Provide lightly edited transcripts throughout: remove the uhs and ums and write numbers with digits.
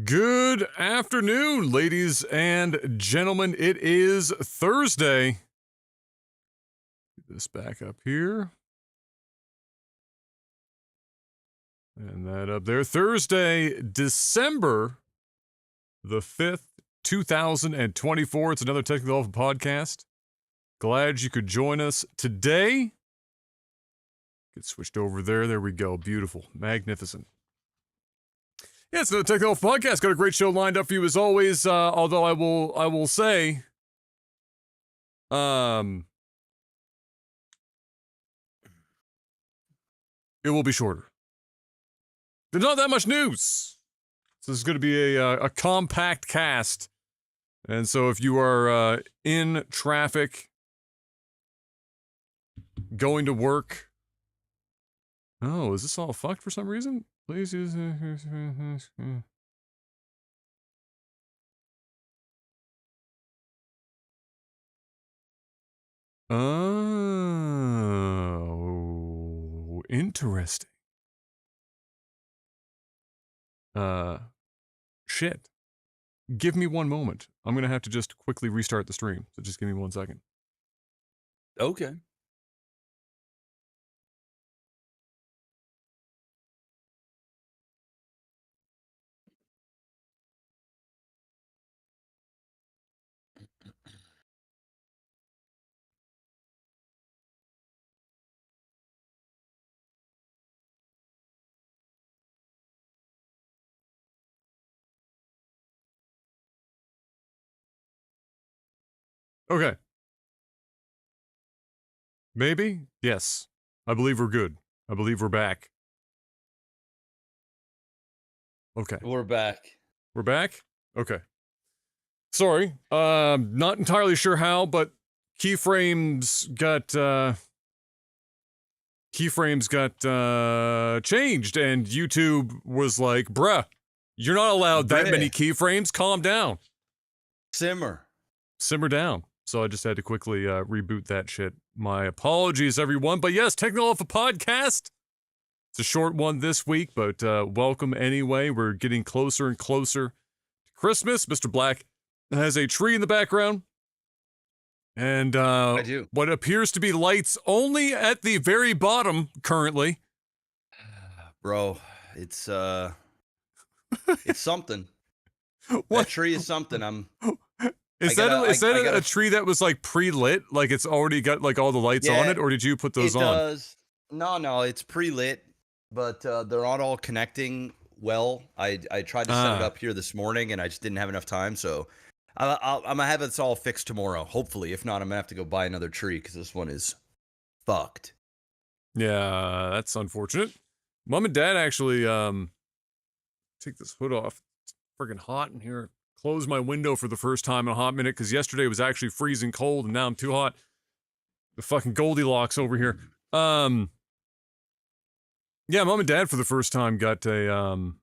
Good afternoon, ladies and gentlemen. It is Thursday. Get this back up here. And that up there. Thursday, December the 5th, 2024. It's another Technical Alpha podcast. Glad you could join us today. Get switched over there. There we go. Beautiful. Magnificent. Yeah, it's another Technical Alpha podcast. Got a great show lined up for you as always. Although I will say, it will be shorter. There's not that much news. So this is going to be a compact cast. And so if you are in traffic, going to work. Oh, is this all fucked for some reason? Please use. Oh, interesting. Shit. Give me one moment. I'm gonna have to just quickly restart the stream. So just give me 1 second. Okay. Okay. Maybe? Yes. I believe we're good. I believe we're back. Okay. We're back. We're back? Okay. Sorry. Not entirely sure how, but keyframes got changed, and YouTube was like, bruh, you're not allowed that many keyframes. Calm down. Simmer down. So I just had to quickly reboot that shit. My apologies, everyone. But yes, Technical Alpha podcast. It's a short one this week, but welcome anyway. We're getting closer and closer to Christmas. Mr. Black has a tree in the background. And I do. What appears to be lights only at the very bottom currently. Bro, it's something. What? That tree is something. Is that a tree that was like pre-lit? Like it's already got like all the lights on it, or did you put those on? It does. No, it's pre-lit, but they're not all connecting well. I tried to set it up here this morning, and I just didn't have enough time. So I'm gonna have this all fixed tomorrow, hopefully. If not, I'm gonna have to go buy another tree because this one is fucked. Yeah, that's unfortunate. Mom and Dad actually take this hood off. It's freaking hot in here. Close my window for the first time in a hot minute because yesterday was actually freezing cold and now I'm too hot. The fucking Goldilocks over here. Yeah, Mom and Dad for the first time got a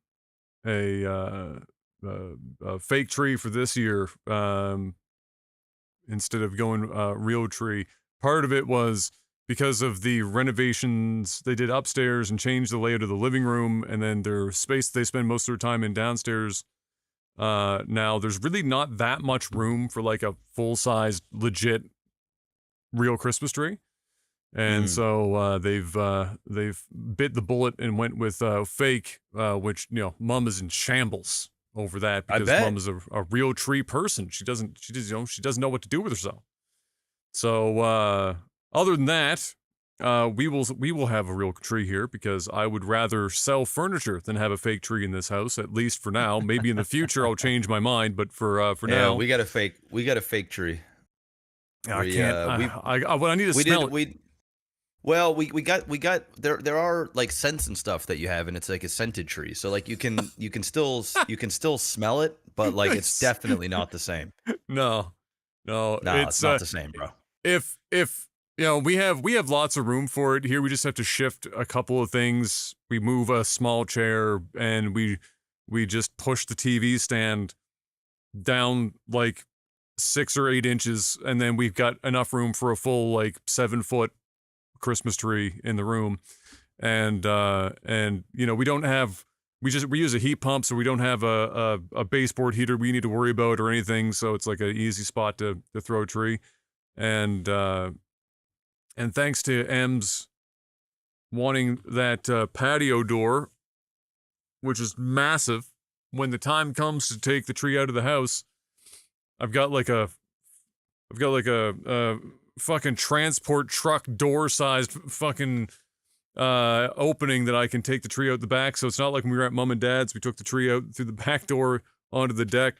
fake tree for this year instead of going real tree. Part of it was because of the renovations they did upstairs and changed the layout of the living room, and then their space they spend most of their time in downstairs. Now there's really not that much room for like a full-size legit real Christmas tree. And so they've bit the bullet and went with fake, which, you know, Mom is in shambles over that because Mom is a real tree person. She doesn't know what to do with herself. So other than that, we will have a real tree here because I would rather sell furniture than have a fake tree in this house, at least for now. Maybe in the future I'll change my mind, but for now, we got a fake tree. I can't. I need to we smell did it. we well we got there are like scents and stuff that you have, and it's like a scented tree, so like you can still smell it, but like it's Nice. definitely not the same. No, no. No, it's not the same, bro. If we have lots of room for it here. We just have to shift a couple of things. We move a small chair and we just push the TV stand down like 6 or 8 inches, and then we've got enough room for a full like 7-foot Christmas tree in the room. And we don't have we use a heat pump, so we don't have a baseboard heater we need to worry about or anything. So it's like an easy spot to throw a tree. And thanks to M's wanting that patio door, which is massive, when the time comes to take the tree out of the house, I've got like a fucking transport truck door sized fucking opening that I can take the tree out the back. So it's not like when we were at mom and dad's, we took the tree out through the back door onto the deck.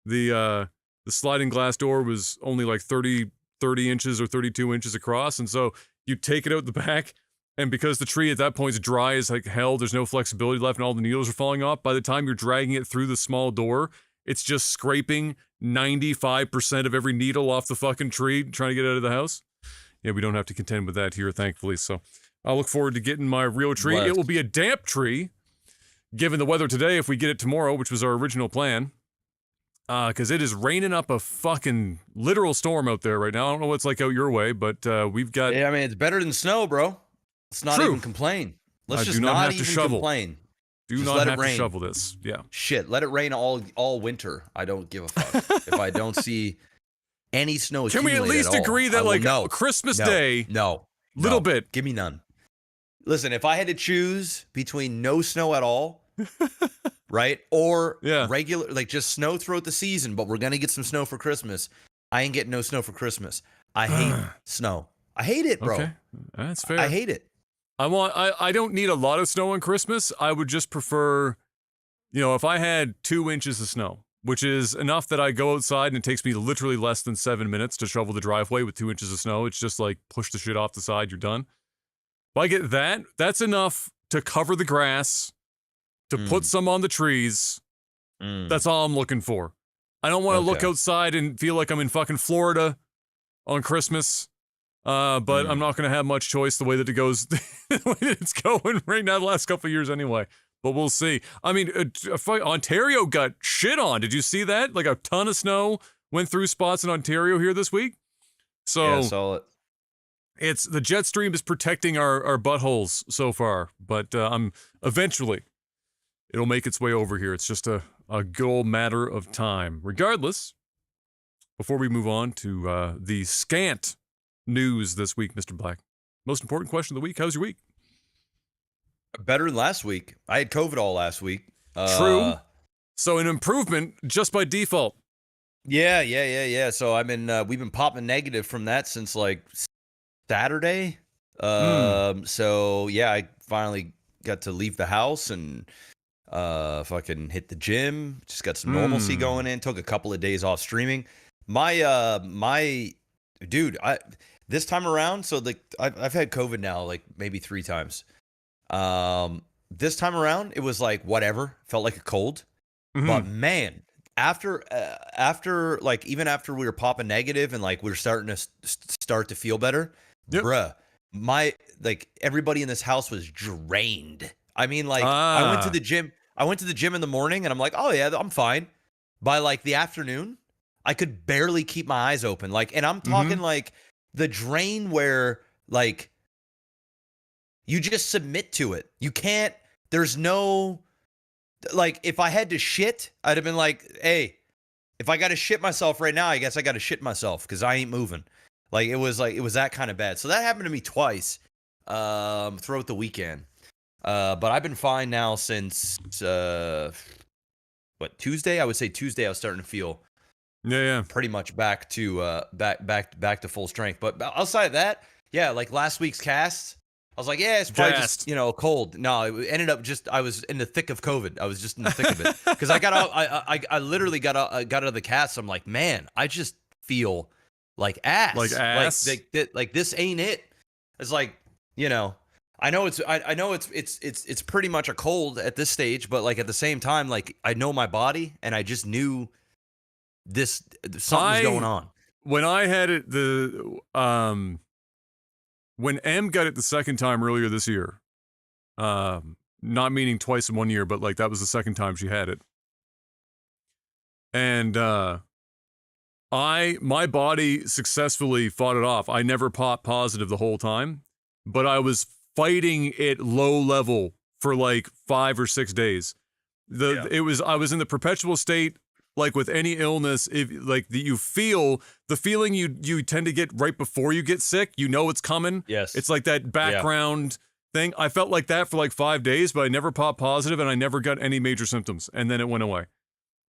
The sliding glass door was only like 30 inches or 32 inches across, and so you take it out the back, and because the tree at that point is dry as like hell, there's no flexibility left and all the needles are falling off. By the time you're dragging it through the small door, it's just scraping 95% of every needle off the fucking tree trying to get out of the house. Yeah, we don't have to contend with that here, thankfully. So I'll look forward to getting my real tree. Blessed. It will be a damp tree, given the weather today, if we get it tomorrow, which was our original plan. Because it is raining up a fucking literal storm out there right now. I don't know what it's like out your way, but we've got... Yeah, I mean, it's better than snow, bro. Let's not even complain. Let's just not even complain. Do not have to shovel this. Yeah. Shit, let it rain all winter. I don't give a fuck. If I don't see any snow Can we at least agree that, like, Christmas Day... Little bit. Give me none. Listen, if I had to choose between no snow at all... right? Or regular, like just snow throughout the season, but we're going to get some snow for Christmas. I ain't getting no snow for Christmas. I hate snow. I hate it, bro. Okay. That's fair. I hate it. I don't need a lot of snow on Christmas. I would just prefer, if I had 2 inches of snow, which is enough that I go outside and it takes me literally less than 7 minutes to shovel the driveway with 2 inches of snow. It's just like push the shit off the side, you're done. If I get that, that's enough to cover the grass, to put some on the trees. That's all I'm looking for. I don't want to look outside and feel like I'm in fucking Florida on Christmas. But I'm not going to have much choice the way that it goes, the way that it's going right now the last couple of years anyway. But we'll see. I mean, Ontario got shit on. Did you see that? Like a ton of snow went through spots in Ontario here this week. So yeah, I saw it. It's the jet stream is protecting our buttholes so far, but eventually it'll make its way over here. It's just a good old matter of time. Regardless, before we move on to the scant news this week, Mr. Black, most important question of the week, how's your week? Better than last week. I had COVID all last week. True. So an improvement just by default. Yeah. So we've been popping negative from that since like Saturday. So yeah, I finally got to leave the house and fucking hit the gym. Just got some normalcy going in. Took a couple of days off streaming. My dude, this time around, so I've had COVID now like maybe 3 times. This time around, it was like whatever, felt like a cold. But man, after like even after we were popping negative and like we were starting to start to feel better, bruh, everybody in this house was drained. I mean, like I went to the gym. I went to the gym in the morning and I'm like, oh yeah, I'm fine. By like the afternoon, I could barely keep my eyes open. Like, and I'm talking like the drain where like you just submit to it. You can't, there's no, like if I had to shit, I'd have been like, hey, if I got to shit myself right now, I guess I got to shit myself because I ain't moving. Like it was that kind of bad. So that happened to me twice throughout the weekend. But I've been fine now since Tuesday? I would say Tuesday I was starting to feel pretty much back to back to full strength. But outside of that, yeah, like last week's cast, I was like, yeah, it's probably just cold. No, it ended up just I was in the thick of COVID. I was just in the thick of it because I got out. I literally got out of the cast. So I'm like, man, I just feel like ass, Like ass? like this ain't it. It's like, you know, I know it's pretty much a cold at this stage, but like at the same time, like I know my body, and I just knew something was going on. When I had it, when M got it the second time earlier this year, not meaning twice in 1 year, but like that was the second time she had it. And my body successfully fought it off. I never popped positive the whole time, but I was fighting it low level for like 5 or 6 days. I was in the perpetual state, like with any illness, if like you feel the feeling you tend to get right before you get sick, you know it's coming. Yes. It's like that background thing. I felt like that for like 5 days, but I never popped positive and I never got any major symptoms, and then it went away.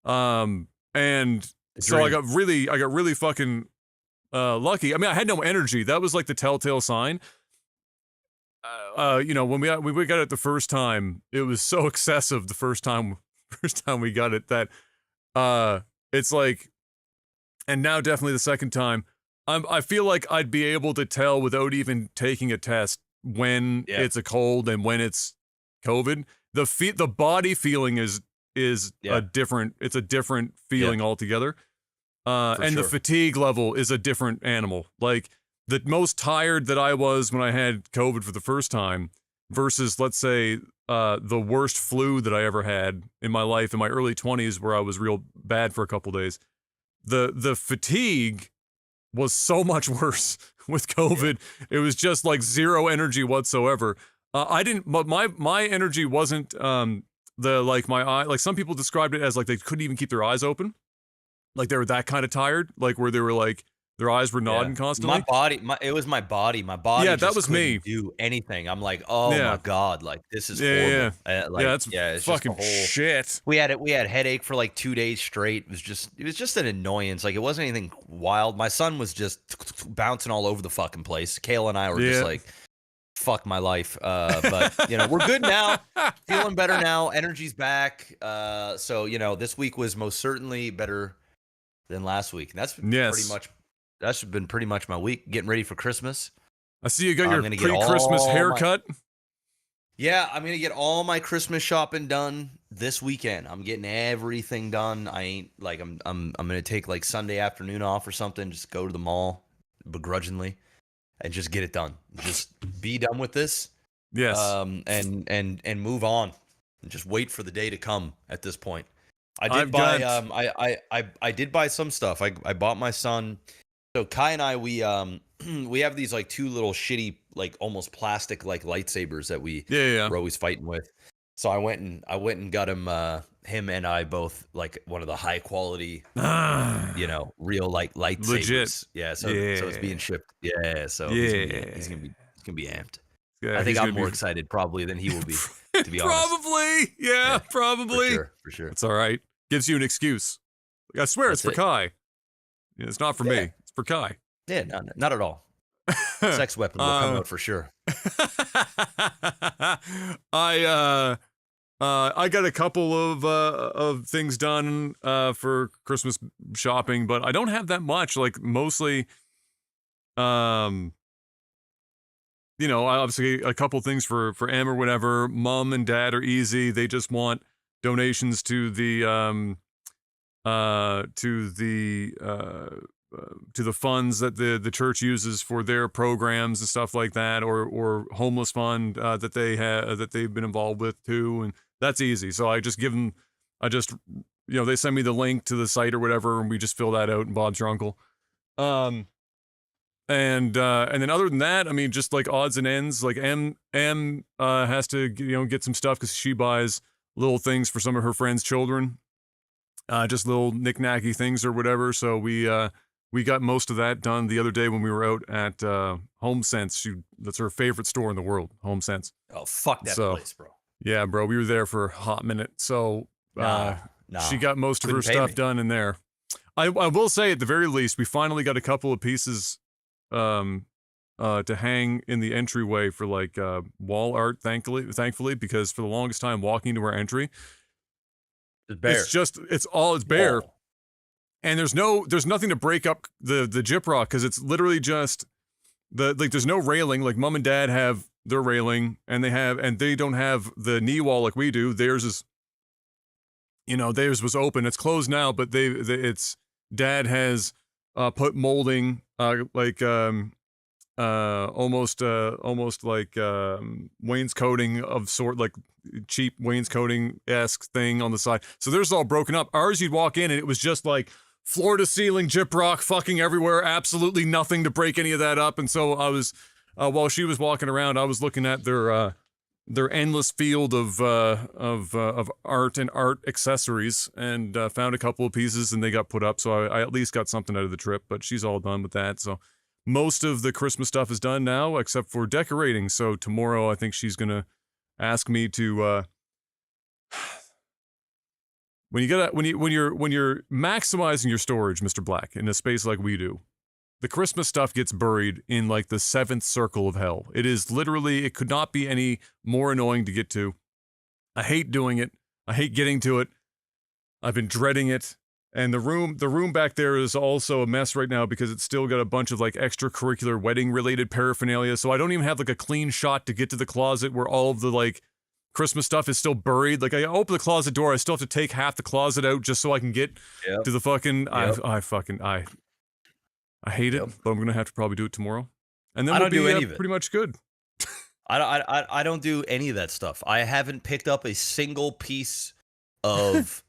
And so I got really fucking lucky. I mean, I had no energy. That was like the telltale sign. You know, when we got it the first time, it was so excessive the first time we got it that it's like, and now definitely the second time, I feel like I'd be able to tell without even taking a test when it's a cold and when it's COVID. The body feeling is a different feeling altogether. And the fatigue level is a different animal. Like the most tired that I was when I had COVID for the first time versus, let's say, the worst flu that I ever had in my life in my early 20s, where I was real bad for a couple days. The fatigue was so much worse with COVID. It was just like zero energy whatsoever. But my energy wasn't my eye, like some people described it as like they couldn't even keep their eyes open. Like they were that kind of tired, like where they were like their eyes were nodding constantly. It was my body. My body. Yeah, that just was couldn't me. Do anything. I'm like, oh my god, like this is horrible. It's fucking shit. We had headache for like 2 days straight. It was just an annoyance. Like it wasn't anything wild. My son was just bouncing all over the fucking place. Kale and I were just like, fuck my life. But you know, we're good now. Feeling better now. Energy's back. So you know, this week was most certainly better than last week. And that's been pretty much my week. Getting ready for Christmas. I see you got your pre-Christmas haircut. Yeah, I'm gonna get all my Christmas shopping done this weekend. I'm getting everything done. I ain't like I'm gonna take like Sunday afternoon off or something. Just go to the mall begrudgingly and just get it done. Just be done with this. Yes. And move on. And just wait for the day to come at this point. I did buy some stuff. I bought my son. So Kai and I, we have these like two little shitty, like almost plastic like lightsabers that we're always fighting with. So I went and got him and I both like one of the high quality, real like lightsabers. Legit. Yeah. So it's being shipped. Yeah. So he's gonna be amped. Yeah, I think I'm more excited probably than he will be. To be honest. Probably. Yeah, probably. For sure. It's all right. Gives you an excuse. I swear it's for Kai. Yeah, it's not for me. It's for Kai. Yeah, not at all. Sex weapon will come out for sure. I got a couple of things done for Christmas shopping, but I don't have that much. Like mostly, obviously a couple things for Em or whatever. Mom and Dad are easy. They just want donations to the funds that the church uses for their programs and stuff like that, or homeless fund that they've been involved with too, and that's easy. So I just give them, they send me the link to the site or whatever, and we just fill that out, and Bob's your uncle. And then other than that, I mean, just like odds and ends, like M has to get some stuff because she buys little things for some of her friends' children, just little knick-knacky things or whatever. So we got most of that done the other day when we were out at HomeSense. That's her favorite store in the world, HomeSense. Oh, fuck that place, bro. Yeah, bro, we were there for a hot minute. So she got most of her stuff done in there. I will say, at the very least, we finally got a couple of pieces to hang in the entryway for like wall art, thankfully, because for the longest time walking to our entry, it's bare. and there's nothing to break up the gyprock because it's literally just there's no railing. Like mom and dad have their railing, and they don't have the knee wall like we do. Theirs is, theirs was open. It's closed now, but it's dad has put molding almost like wainscoting of sort, like cheap wainscoting-esque thing on the side. So theirs is all broken up. Ours, you'd walk in and it was just like floor to ceiling gyprock fucking everywhere, absolutely nothing to break any of that up. And so I was, while she was walking around, I was looking at their endless field of art and art accessories, and found a couple of pieces, and they got put up. So I at least got something out of the trip. But she's all done with that. So most of the Christmas stuff is done now, except for decorating. So tomorrow, I think she's gonna ask me to. When you're maximizing your storage, Mr. Black, in a space like we do, the Christmas stuff gets buried in like the seventh circle of hell. It is literally, it could not be any more annoying to get to. I hate doing it. I hate getting to it. I've been dreading it. And the room back there is also a mess right now because it's still got a bunch of like extracurricular wedding related paraphernalia. So I don't even have like a clean shot to get to the closet where all of the like Christmas stuff is still buried. Like I open the closet door, I still have to take half the closet out just so I can get to the fucking. Yep. I hate it, but I'm gonna have to probably do it tomorrow, and then we'll be pretty much good. I don't do any of that stuff. I haven't picked up a single piece of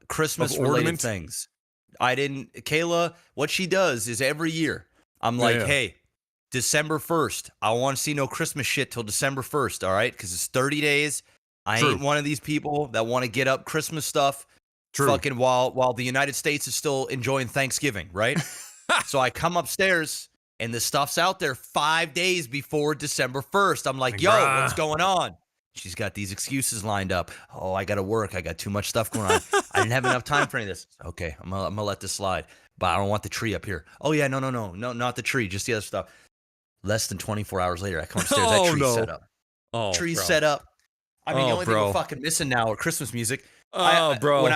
Christmas related things. I didn't. Kayla, what she does is every year I'm like, hey, December 1st, I want to see no Christmas shit till December 1st, all right? Because it's 30 days. I ain't one of these people that want to get up Christmas stuff fucking while the United States is still enjoying Thanksgiving, right? So I come upstairs, and the stuff's out there 5 days before December 1st. I'm like, yo, what's going on? She's got these excuses lined up. Oh, I got to work. I got too much stuff going on. I didn't have enough time for any of this. Okay, I'm gonna let this slide. But I don't want the tree up here. Oh, yeah, no, not the tree, just the other stuff. Less than 24 hours later, I come upstairs. That tree's set up. Tree's set up. I mean, the only thing we're fucking missing now are Christmas music. Bro. When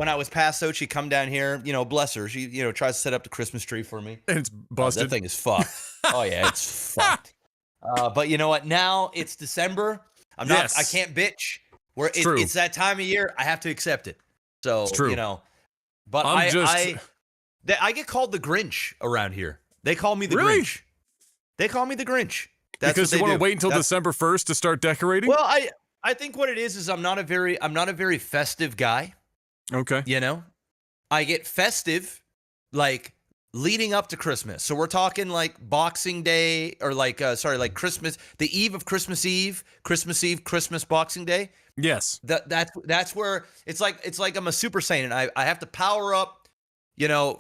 I was passed out, she come down here. Bless her. She tries to set up the Christmas tree for me. And it's busted. That thing is fucked. Oh yeah, it's fucked. But you know what? Now it's December. I'm not. I can't bitch. It's that time of year. I have to accept it. So it's true. But I get called the Grinch around here. They call me the Grinch. They call me the Grinch. That's because you want to wait until December 1st to start decorating? Well, I think what it is I'm not a very festive guy. Okay. I get festive like leading up to Christmas. So we're talking like Boxing Day or like Christmas, the eve of Christmas Eve, Christmas Boxing Day. Yes. That's where it's like I'm a Super Saiyan. I have to power up,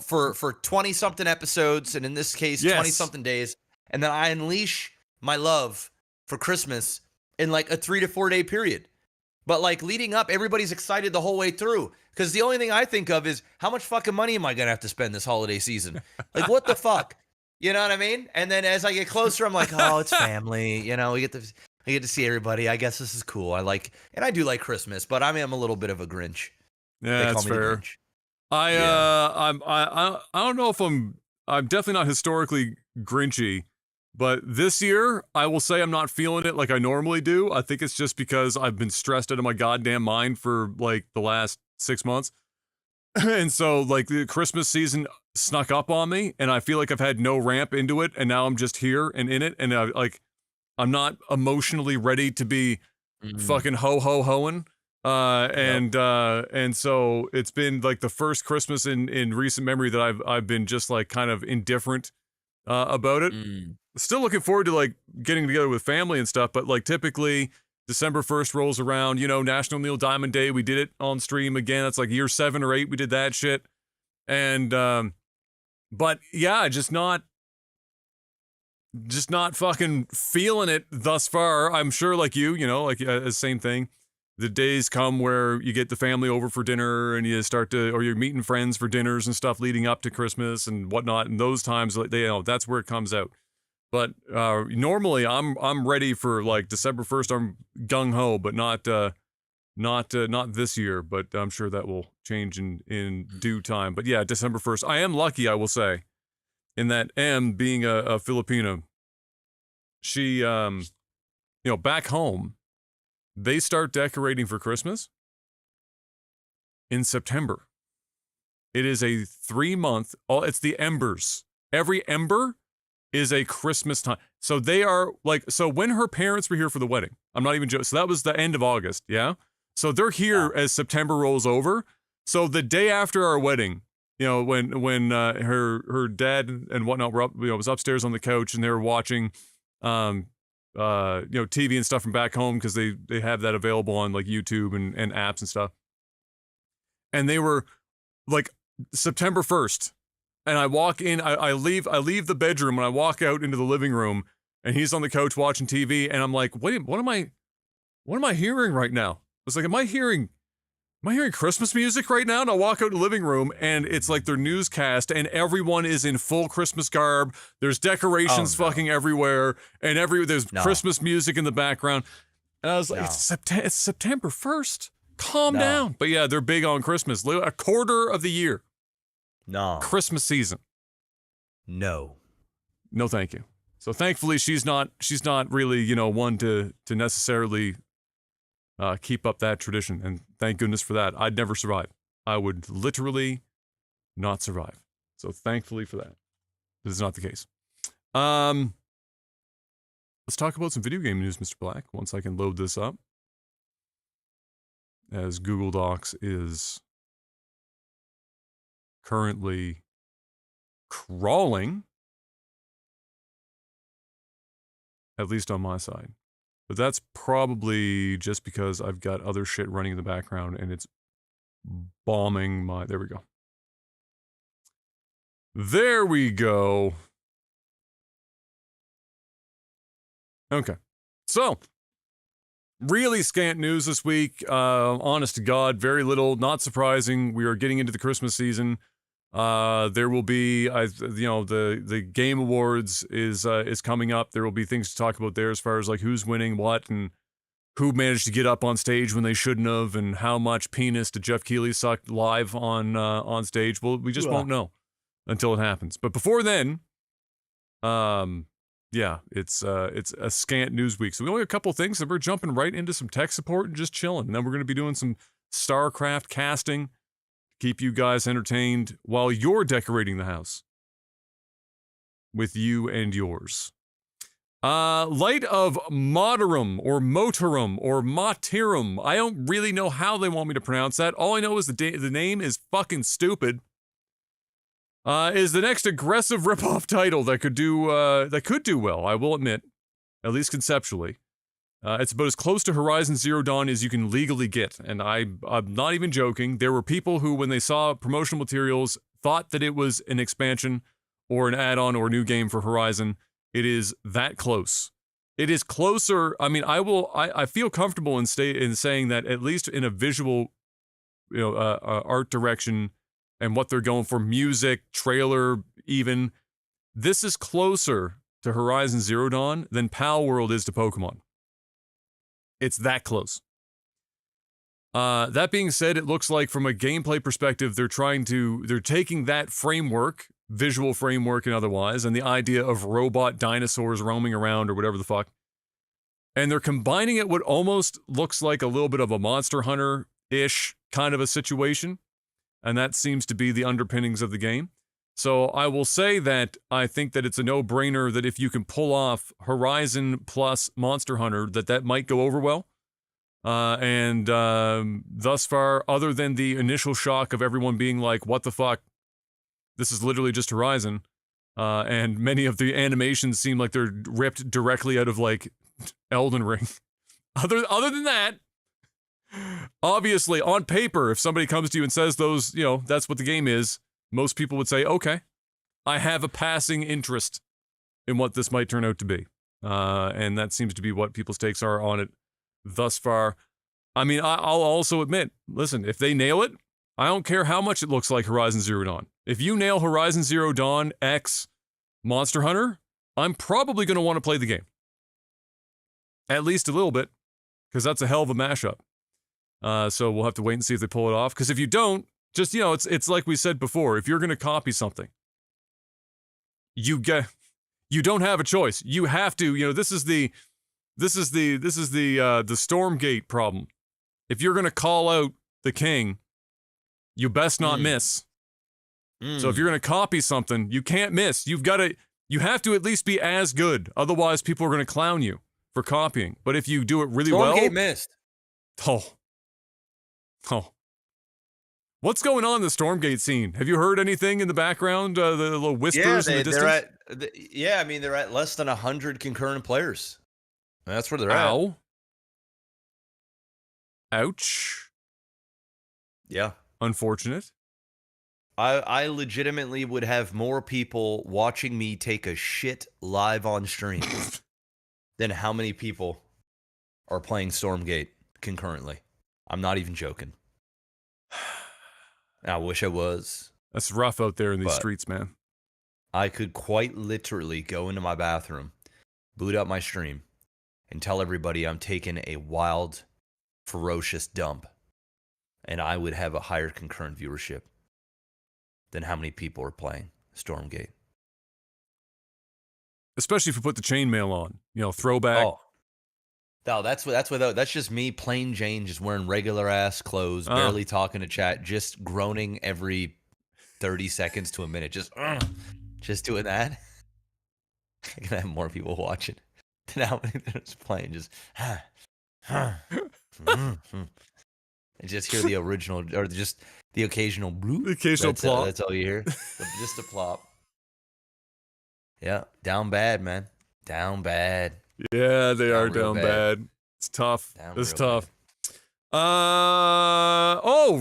for 20 something episodes, and in this case 20 something days. And then I unleash my love for Christmas in like a 3 to 4 day period. But like leading up, everybody's excited the whole way through. Because the only thing I think of is how much fucking money am I going to have to spend this holiday season? Like, what the fuck? You know what I mean? And then as I get closer, I'm like, oh, it's family. We get to see everybody. I guess this is cool. And I do like Christmas, but I'm a little bit of a Grinch. Yeah, that's fair. I don't know if I'm definitely not historically Grinchy. But this year, I will say I'm not feeling it like I normally do. I think it's just because I've been stressed out of my goddamn mind for like the last 6 months. And so like the Christmas season snuck up on me, and I feel like I've had no ramp into it, and now I'm just here and in it, and I'm not emotionally ready to be fucking hoing. And so it's been like the first Christmas in recent memory that I've been just like kind of indifferent about it. Still looking forward to like getting together with family and stuff, but like typically December 1st rolls around, National Neil Diamond Day. We did it on stream again. That's like year 7 or 8. We did that shit. And, but yeah, just not fucking feeling it thus far. I'm sure like same thing. The days come where you get the family over for dinner and you start to, or you're meeting friends for dinners and stuff leading up to Christmas and whatnot. And those times, that's where it comes out. But normally I'm ready for like December 1st. I'm gung ho, but not Not this year, but I'm sure that will change in due time. But yeah, December 1st. I am lucky, I will say, in that M being a Filipino, she back home, they start decorating for Christmas in September. It is a 3-month, it's the embers. Every ember is a Christmas time. So they are so when her parents were here for the wedding, I'm not even joking. So that was the end of August. Yeah. So they're here as September rolls over. So the day after our wedding, when her dad and whatnot were up, was upstairs on the couch and they were watching, TV and stuff from back home because they have that available on like YouTube and apps and stuff. And they were like September 1st. And I walk in, I leave the bedroom and I walk out into the living room and he's on the couch watching TV and I'm like, wait, what am I hearing right now? I was like, am I hearing Christmas music right now? And I walk out to the living room and it's like their newscast and everyone is in full Christmas garb. There's decorations fucking everywhere and there's Christmas music in the background. And I was like, it's September 1st. Calm down. But yeah, they're big on Christmas. A quarter of the year. No. Christmas season. No, thank you. So thankfully she's not really, one to necessarily keep up that tradition. And thank goodness for that. I'd never survive. I would literally not survive. So thankfully for that. This is not the case. Let's talk about some video game news, Mr. Black, once I can load this up. As Google Docs is currently crawling, at least on my side. But that's probably just because I've got other shit running in the background and it's bombing my... There we go. There we go. Okay. So, really scant news this week. Honest to God, very little. Not surprising. We are getting into the Christmas season. There will be, the Game Awards is coming up. There will be things to talk about there as far as like who's winning what and who managed to get up on stage when they shouldn't have, and how much penis did Jeff Keighley suck live on stage. Well, we just won't know until it happens. But before then, yeah, it's a scant news week. So we only have a couple of things, and we're jumping right into some tech support and just chilling. And then we're going to be doing some StarCraft casting. Keep you guys entertained while you're decorating the house with you and yours. Light of Moderum or Motorum or Motirum. I don't really know how they want me to pronounce that. All I know is the name is fucking stupid. Is the next aggressive ripoff title that could do well, I will admit, at least conceptually. It's about as close to Horizon Zero Dawn as you can legally get, and I'm not even joking. There were people who, when they saw promotional materials, thought that it was an expansion or an add-on or a new game for Horizon. It is that close. It is closer. I mean, I feel comfortable in saying that at least in a visual, art direction and what they're going for, music, trailer, even, this is closer to Horizon Zero Dawn than Pal World is to Pokemon. It's that close. That being said, it looks like from a gameplay perspective, they're taking that framework, visual framework and otherwise, and the idea of robot dinosaurs roaming around or whatever the fuck, and they're combining it what almost looks like a little bit of a Monster Hunter-ish kind of a situation, and that seems to be the underpinnings of the game. So I will say that I think that it's a no-brainer that if you can pull off Horizon plus Monster Hunter, that might go over well. And thus far, other than the initial shock of everyone being like, what the fuck? This is literally just Horizon. And many of the animations seem like they're ripped directly out of, like, Elden Ring. Other than that, obviously, on paper, if somebody comes to you and says those, that's what the game is, most people would say, okay, I have a passing interest in what this might turn out to be. And that seems to be what people's takes are on it thus far. I mean, I'll also admit, listen, if they nail it, I don't care how much it looks like Horizon Zero Dawn. If you nail Horizon Zero Dawn X Monster Hunter, I'm probably going to want to play the game. At least a little bit, because that's a hell of a mashup. So we'll have to wait and see if they pull it off. Because if you don't, just, you know, it's like we said before. If you're going to copy something, you don't have a choice. You have to, you know, this is the Stormgate problem. If you're going to call out the king, you best not miss. So if you're going to copy something, you can't miss. You have to at least be as good. Otherwise, people are going to clown you for copying. But if you do it really well... Stormgate missed. Oh. What's going on in the Stormgate scene? Have you heard anything in the background? The little whispers in the distance? They're at less than 100 concurrent players. That's where they're at. Ouch. Yeah. Unfortunate. I legitimately would have more people watching me take a shit live on stream than how many people are playing Stormgate concurrently. I'm not even joking. I wish I was. That's rough out there in these streets, man. I could quite literally go into my bathroom, boot up my stream, and tell everybody I'm taking a wild, ferocious dump, and I would have a higher concurrent viewership than how many people are playing Stormgate. Especially if you put the chainmail on, you know, throwback. Oh, no, that's just me, plain Jane, just wearing regular ass clothes, barely talking to chat, just groaning every 30 seconds to a minute, just doing that. I can have more people watching than how many that's playing. Just and just hear the original, or just the occasional bloop. The occasional plop. That's all you hear. Just a plop. Yeah, down bad, man. Down bad. Yeah, they are down bad. It's tough. It's tough. Well,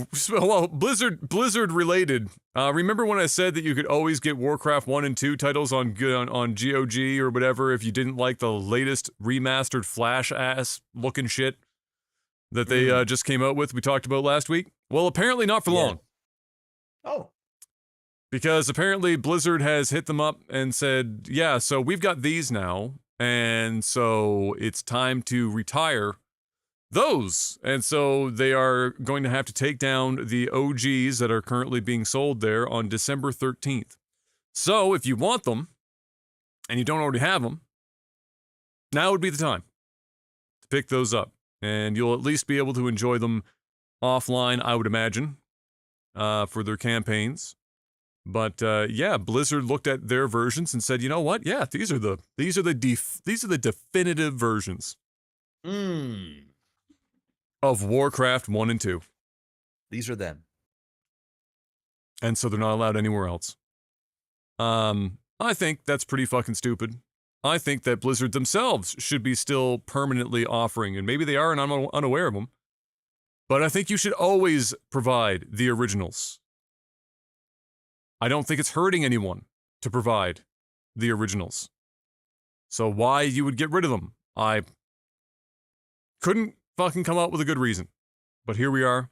Blizzard related. Remember when I said that you could always get Warcraft 1 and 2 titles on GOG or whatever if you didn't like the latest remastered Flash ass looking shit that they just came out with? We talked about last week. Well, apparently not for long. Oh. Because apparently Blizzard has hit them up and said, yeah, so we've got these now, and so it's time to retire those. And so they are going to have to take down the OGs that are currently being sold there on December 13th. So if you want them, and you don't already have them, now would be the time to pick those up. And you'll at least be able to enjoy them offline, I would imagine, for their campaigns. But yeah, Blizzard looked at their versions and said, you know what? Yeah, these are the definitive versions of Warcraft 1 and 2. These are them. And so they're not allowed anywhere else. I think that's pretty fucking stupid. I think that Blizzard themselves should be still permanently offering, and maybe they are and I'm unaware of them, but I think you should always provide the originals. I don't think it's hurting anyone to provide the originals. So why you would get rid of them? I couldn't fucking come up with a good reason. But here we are.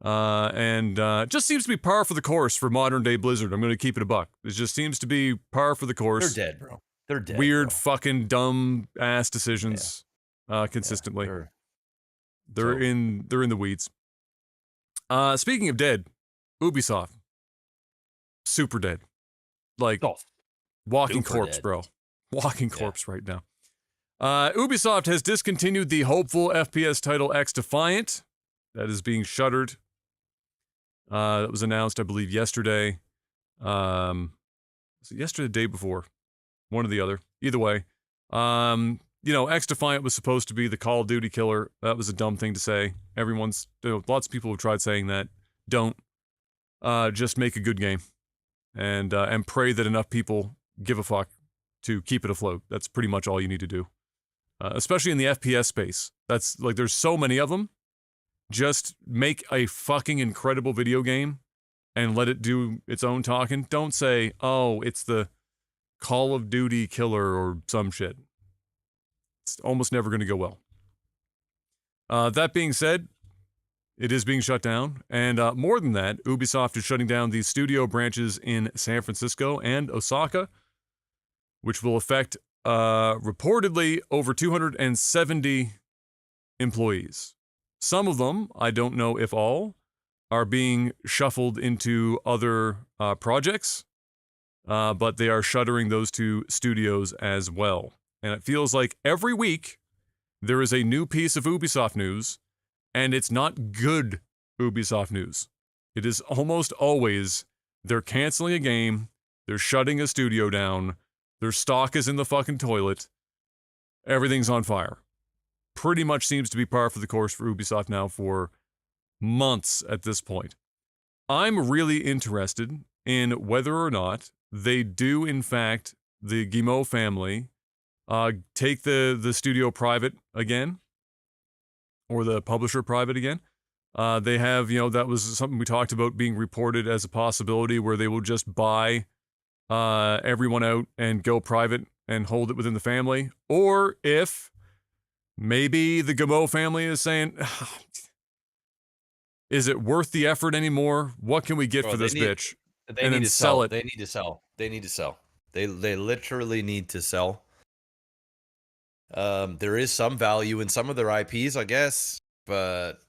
And just seems to be par for the course for modern day Blizzard. I'm going to keep it a buck. It just seems to be par for the course. They're dead, bro. They're dead. Weird, fucking dumb ass decisions consistently. Yeah, they're in the weeds. Speaking of dead, Ubisoft. Super dead. Like, walking corpse, dead. Bro. Walking corpse right now. Ubisoft has discontinued the hopeful FPS title X Defiant. That is being shuttered. That was announced, I believe, yesterday. Was it yesterday or the day before? One or the other. Either way. You know, X Defiant was supposed to be the Call of Duty killer. That was a dumb thing to say. Lots of people have tried saying that. Don't. Just make a good game. And pray that enough people give a fuck to keep it afloat. That's pretty much all you need to do. Especially in the FPS space. That's, like, there's so many of them. Just make a fucking incredible video game and let it do its own talking. Don't say, oh, it's the Call of Duty killer or some shit. It's almost never going to go well. That being said, it is being shut down. And more than that, Ubisoft is shutting down the studio branches in San Francisco and Osaka, which will affect reportedly over 270 employees. Some of them, I don't know if all, are being shuffled into other projects, but they are shuttering those two studios as well. And it feels like every week there is a new piece of Ubisoft news, and it's not good Ubisoft news. It is almost always they're canceling a game, they're shutting a studio down, their stock is in the fucking toilet, everything's on fire. Pretty much seems to be par for the course for Ubisoft now for months at this point. I'm really interested in whether or not they do, in fact, the Guillemot family take the studio private again, or the publisher private again. They have, that was something we talked about being reported as a possibility where they will just buy everyone out and go private and hold it within the family. Or if maybe the Guillemot family is saying, is it worth the effort anymore? What can we get for this bitch? They need to sell it. They need to sell. They need to sell. They literally need to sell. There is some value in some of their IPs, I guess, but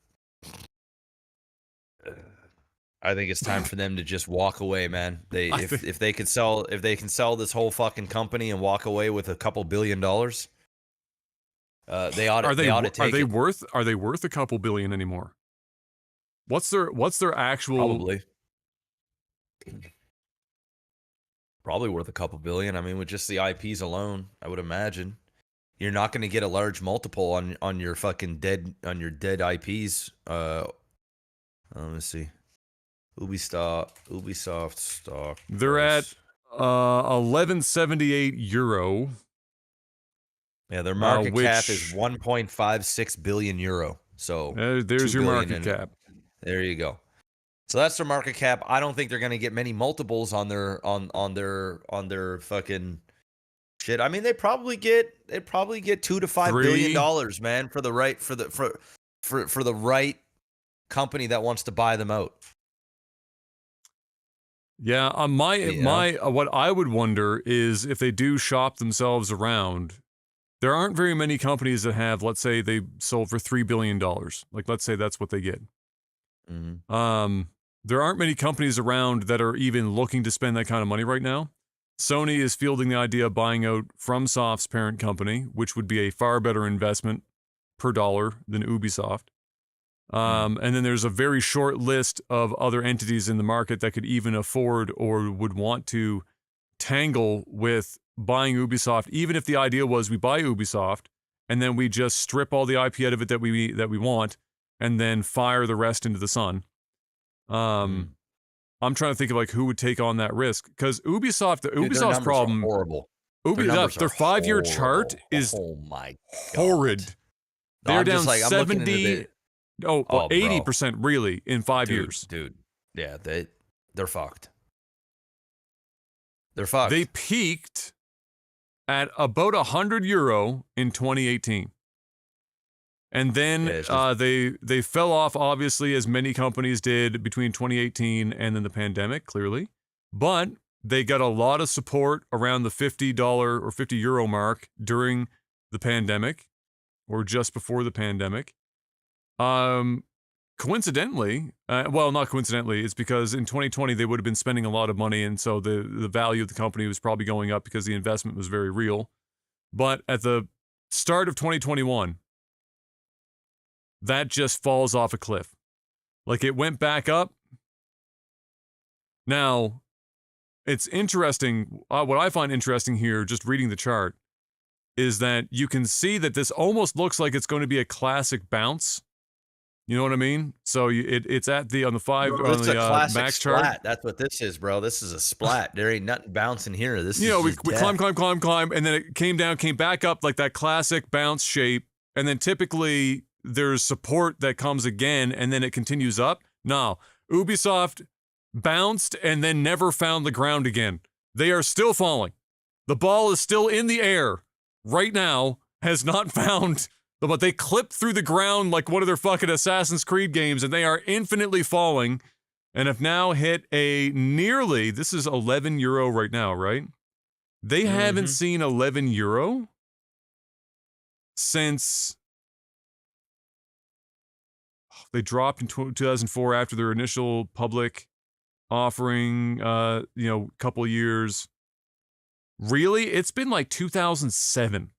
I think it's time for them to just walk away, man. If they can sell this whole fucking company and walk away with a couple $1 billion, they ought to take it. Are they worth a couple billion anymore? What's their actual? Probably worth a couple billion. I mean, with just the IPs alone, I would imagine you're not going to get a large multiple on your fucking dead IPs. Let me see. Ubisoft stock. They're at 1178 euro. Yeah, their market cap is 1.56 billion euro. So there's your market cap. There you go. So that's their market cap. I don't think they're going to get many multiples on their fucking shit. I mean, they probably get $2 to $5 billion, man, for the right company that wants to buy them out. Yeah, what I would wonder is if they do shop themselves around, there aren't very many companies that have, let's say they sold for $3 billion. Like, let's say that's what they get. Mm-hmm. There aren't many companies around that are even looking to spend that kind of money right now. Sony is fielding the idea of buying out FromSoft's parent company, which would be a far better investment per dollar than Ubisoft. And then there's a very short list of other entities in the market that could even afford or would want to tangle with buying Ubisoft, even if the idea was we buy Ubisoft and then we just strip all the IP out of it that we want and then fire the rest into the sun. I'm trying to think of like who would take on that risk, because Ubisoft's problem, horrible. Ubisoft, their 5-year chart is horrid. They're down 70. 80% really in 5 years. Dude. Yeah, they're fucked. They're fucked. They peaked at about €100 in 2018. And then they fell off, obviously, as many companies did between 2018 and then the pandemic, clearly. But they got a lot of support around the $50 or €50 mark during the pandemic, or just before the pandemic. Coincidentally, well, not coincidentally, it's because in 2020 they would have been spending a lot of money, and so the value of the company was probably going up because the investment was very real. But at the start of 2021, that just falls off a cliff. Like, it went back up. Now, it's interesting. What I find interesting here, just reading the chart, is that you can see that this almost looks like it's going to be a classic bounce. You know what I mean? So it's at the on the max chart. Splat. That's what this is, bro. This is a splat. There ain't nothing bouncing here. This is we climb, and then it came down, came back up like that classic bounce shape, and then typically there's support that comes again, and then it continues up. No, Ubisoft bounced and then never found the ground again. They are still falling. The ball is still in the air right now, has not found, but they clipped through the ground like one of their fucking Assassin's Creed games, and they are infinitely falling, and have now hit a nearly, this is €11 right now, right? They haven't seen €11 since They dropped in 2004 after their initial public offering, couple years. Really? It's been like 2007.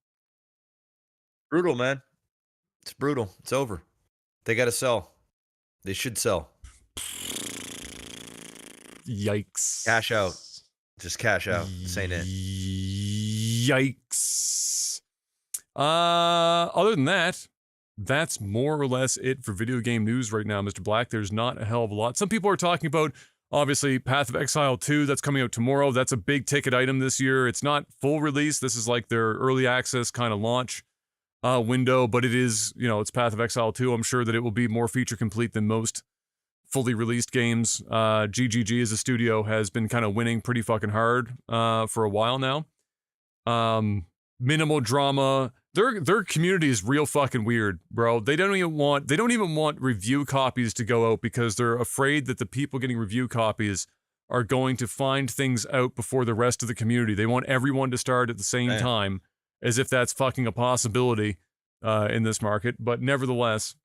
Brutal, man. It's brutal. It's over. They got to sell. They should sell. Yikes. Cash out. Just cash out. This ain't it. Yikes. Other than that, that's more or less it for video game news right now, Mr. Black. There's not a hell of a lot. Some people are talking about, obviously, Path of Exile 2. That's coming out tomorrow. That's a big ticket item this year. It's not full release. This is like their early access kind of launch window, but it is, it's Path of Exile 2. I'm sure that it will be more feature complete than most fully released games. GGG as a studio has been kind of winning pretty fucking hard for a while now. Minimal drama. Their community is real fucking weird, bro. They don't even want review copies to go out because they're afraid that the people getting review copies are going to find things out before the rest of the community. They want everyone to start at the same time, as if that's fucking a possibility in this market. But nevertheless,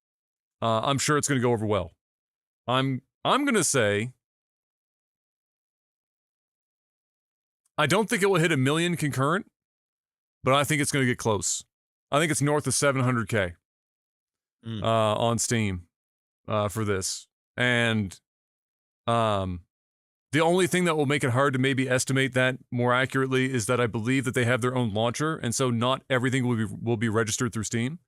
I'm sure it's going to go over well. I'm going to say I don't think it will hit 1 million concurrent, but I think it's going to get close. I think it's north of 700K on Steam for this. And the only thing that will make it hard to maybe estimate that more accurately is that I believe that they have their own launcher, and so not everything will be registered through Steam.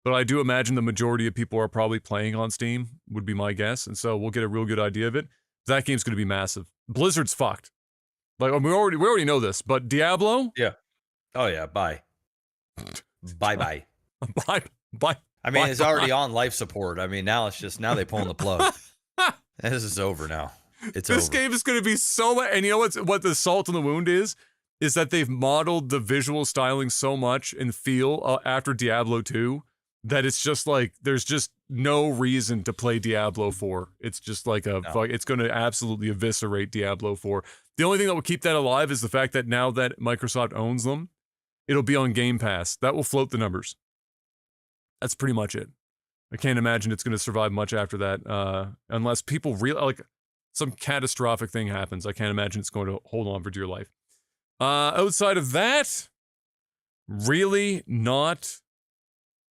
But I do imagine the majority of people are probably playing on Steam, would be my guess, and so we'll get a real good idea of it. That game's going to be massive. Blizzard's fucked. Like, we already know this, but Diablo? Yeah. Oh yeah, bye. Bye. Bye. I mean, it's already on life support. I mean, now they pulling the plug. This is over now. This game is going to be so much. And you know what the salt in the wound is that they've modeled the visual styling so much and feel after Diablo 2 that it's just like there's just no reason to play Diablo 4. It's just like it's going to absolutely eviscerate Diablo 4. The only thing that will keep that alive is the fact that now that Microsoft owns them, it'll be on Game Pass. That will float the numbers. That's pretty much it. I can't imagine it's going to survive much after that, unless people really like some catastrophic thing happens. I can't imagine it's going to hold on for dear life. Outside of that, really not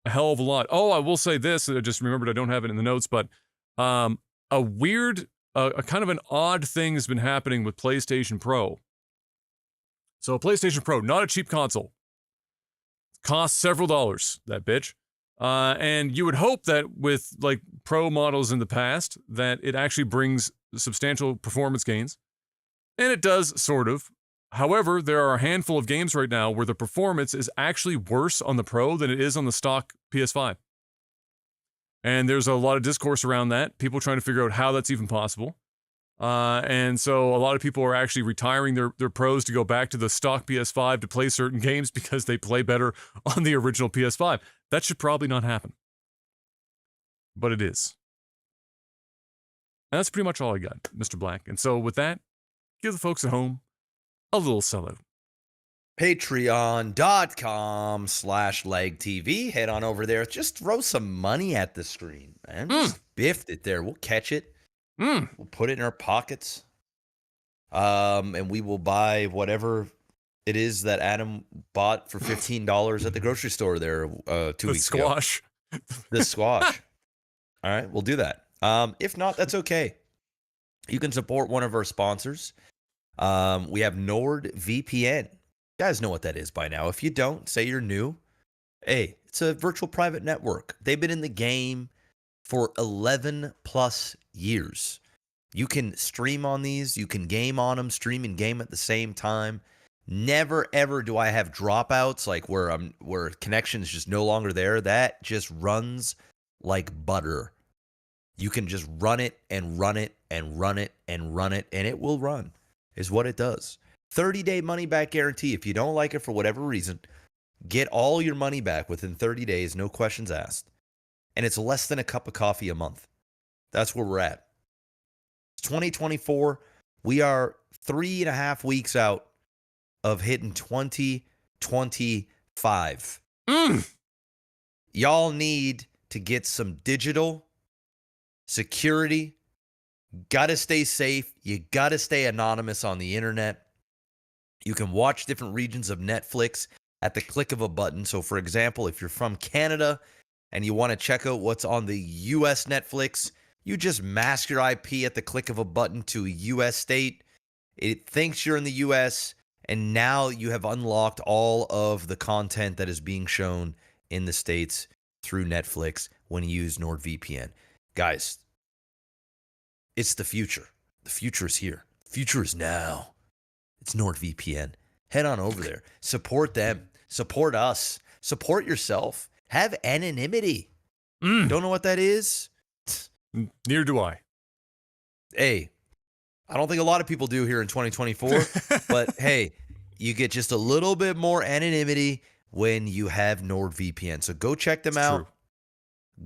a hell of a lot. Oh, I will say this. I just remembered I don't have it in the notes, but a weird, a kind of an odd thing has been happening with PlayStation Pro. So PlayStation Pro, not a cheap console. Costs several dollars, that bitch. And you would hope that with like Pro models in the past, that it actually brings substantial performance gains. And it does, sort of. However, there are a handful of games right now where the performance is actually worse on the Pro than it is on the stock PS5. And there's a lot of discourse around that, people trying to figure out how that's even possible. And so a lot of people are actually retiring their Pros to go back to the stock PS5 to play certain games because they play better on the original PS5. That should probably not happen. But it is. And that's pretty much all I got, Mr. Black. And so with that, give the folks at home a little sellout. Patreon.com/legtv. Head on over there. Just throw some money at the screen, man. Just biffed it there. We'll catch it. We'll put it in our pockets. And we will buy whatever it is that Adam bought for $15 at the grocery store there 2 weeks ago. The squash. All right, we'll do that. If not, that's okay. You can support one of our sponsors. We have NordVPN. You guys know what that is by now. If you don't, say you're new. Hey, it's a virtual private network. They've been in the game for 11 plus years. You can stream on these. You can game on them, stream and game at the same time. Never, ever do I have dropouts like where connection is just no longer there. That just runs like butter. You can just run it and run it and run it and run it, and it will run, is what it does. 30-day money-back guarantee. If you don't like it for whatever reason, get all your money back within 30 days, no questions asked. And it's less than a cup of coffee a month. That's where we're at. It's 2024. We are 3.5 weeks out of hitting 2025. Y'all need to get some digital security. Got to stay safe. You got to stay anonymous on the internet. You can watch different regions of Netflix at the click of a button. So, for example, if you're from Canada and you want to check out what's on the U.S. Netflix, you just mask your IP at the click of a button to a U.S. state. It thinks you're in the U.S., and now you have unlocked all of the content that is being shown in the States through Netflix when you use NordVPN. Guys, it's the future. The future is here. The future is now. It's NordVPN. Head on over there. Support them. Support us. Support yourself. Have anonymity. Don't know what that is? Neither do I. Hey, I don't think a lot of people do here in 2024, but hey, you get just a little bit more anonymity when you have NordVPN. So go check them out. True.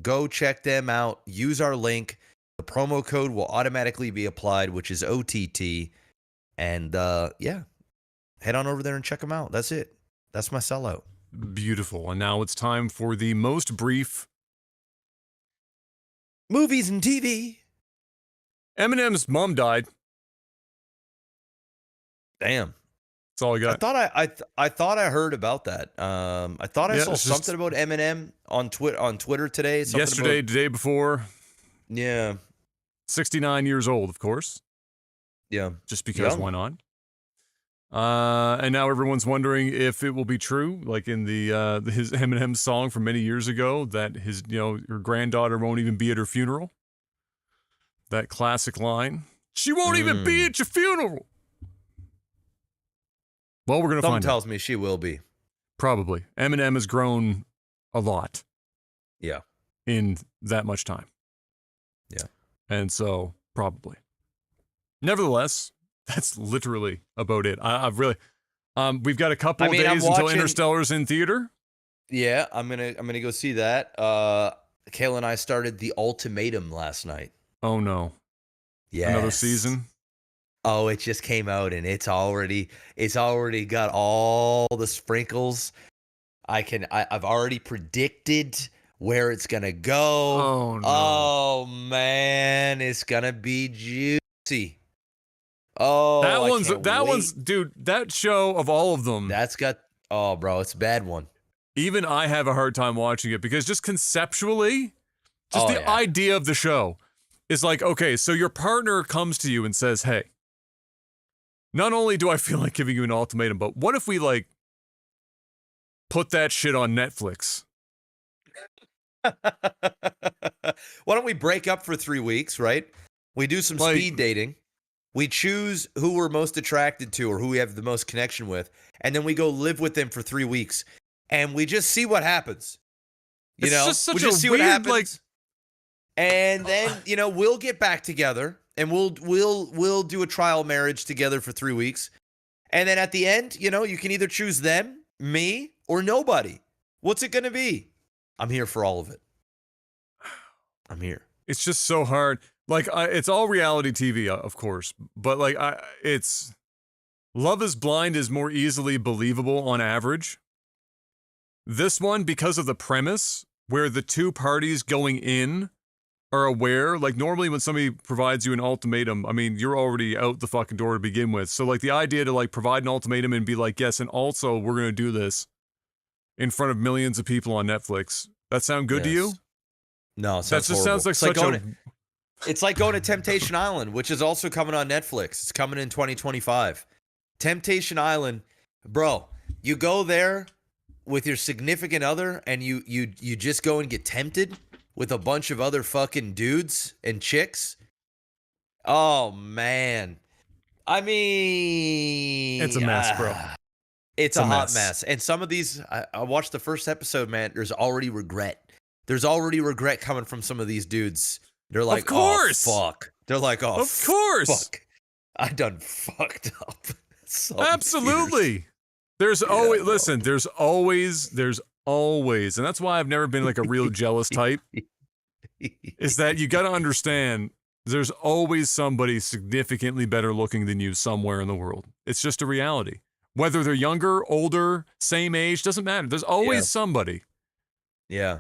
Go check them out. Use our link. The promo code will automatically be applied, which is OTT. And yeah, head on over there and check them out. That's it. That's my sellout. Beautiful. And now it's time for the most brief Movies and TV. Eminem's mom died. Damn. That's all I got. I thought I heard about that. I thought I saw something about Eminem on Twitter today. Yesterday, the day before. Yeah. 69 years old, of course. Yeah. Just because, why not? And now everyone's wondering if it will be true, like in his Eminem song from many years ago, that her granddaughter won't even be at her funeral. That classic line. She won't even be at your funeral. Well, we're going to find out. Something tells me she will be. Probably. Eminem has grown a lot. Yeah. In that much time. Yeah. And so, probably. Nevertheless, that's literally about it. I've really, we've got a couple of days until Interstellar's in theater. Yeah, I'm gonna go see that. Kayla and I started The Ultimatum last night. Oh no. Yeah. Another season. Oh, it just came out and it's already got all the sprinkles. I've already predicted where it's gonna go. Oh no. Oh man, it's gonna be juicy. Oh, that one's dude, that show of all of them. Bro, it's a bad one. Even I have a hard time watching it because just conceptually, the idea of the show is like, okay, so your partner comes to you and says, hey, not only do I feel like giving you an ultimatum, but what if we like put that shit on Netflix? Why don't we break up for 3 weeks, right? We do some speed dating. We choose who we're most attracted to or who we have the most connection with, and then we go live with them for 3 weeks, and we just see what happens. It's just such we just a see weird, what happens, and then we'll get back together, and we'll do a trial marriage together for 3 weeks, and then at the end, you can either choose them, me, or nobody. What's it gonna be? I'm here for all of it. I'm here. It's just so hard. Like, it's all reality TV, of course, but like, it's Love is Blind is more easily believable on average. This one, because of the premise, where the two parties going in are aware, like normally when somebody provides you an ultimatum, I mean, you're already out the fucking door to begin with. So like the idea to like provide an ultimatum and be like, yes, and also we're going to do this in front of millions of people on Netflix. That sound good to you? No, it that just sounds like it's like going to Temptation Island, which is also coming on Netflix. It's coming in 2025. Temptation Island, bro, you go there with your significant other and you just go and get tempted with a bunch of other fucking dudes and chicks. Oh, man. I mean... It's a mess, bro. It's a hot mess. And some of these, I watched the first episode, man, there's already regret. There's already regret coming from some of these dudes. They're like, of course. Oh, fuck. They're like, oh, of course. Fuck. I done fucked up. Absolutely. There's always, listen, there's always, and that's why I've never been like a real jealous type, is that you got to understand there's always somebody significantly better looking than you somewhere in the world. It's just a reality. Whether they're younger, older, same age, doesn't matter. There's always somebody. Yeah.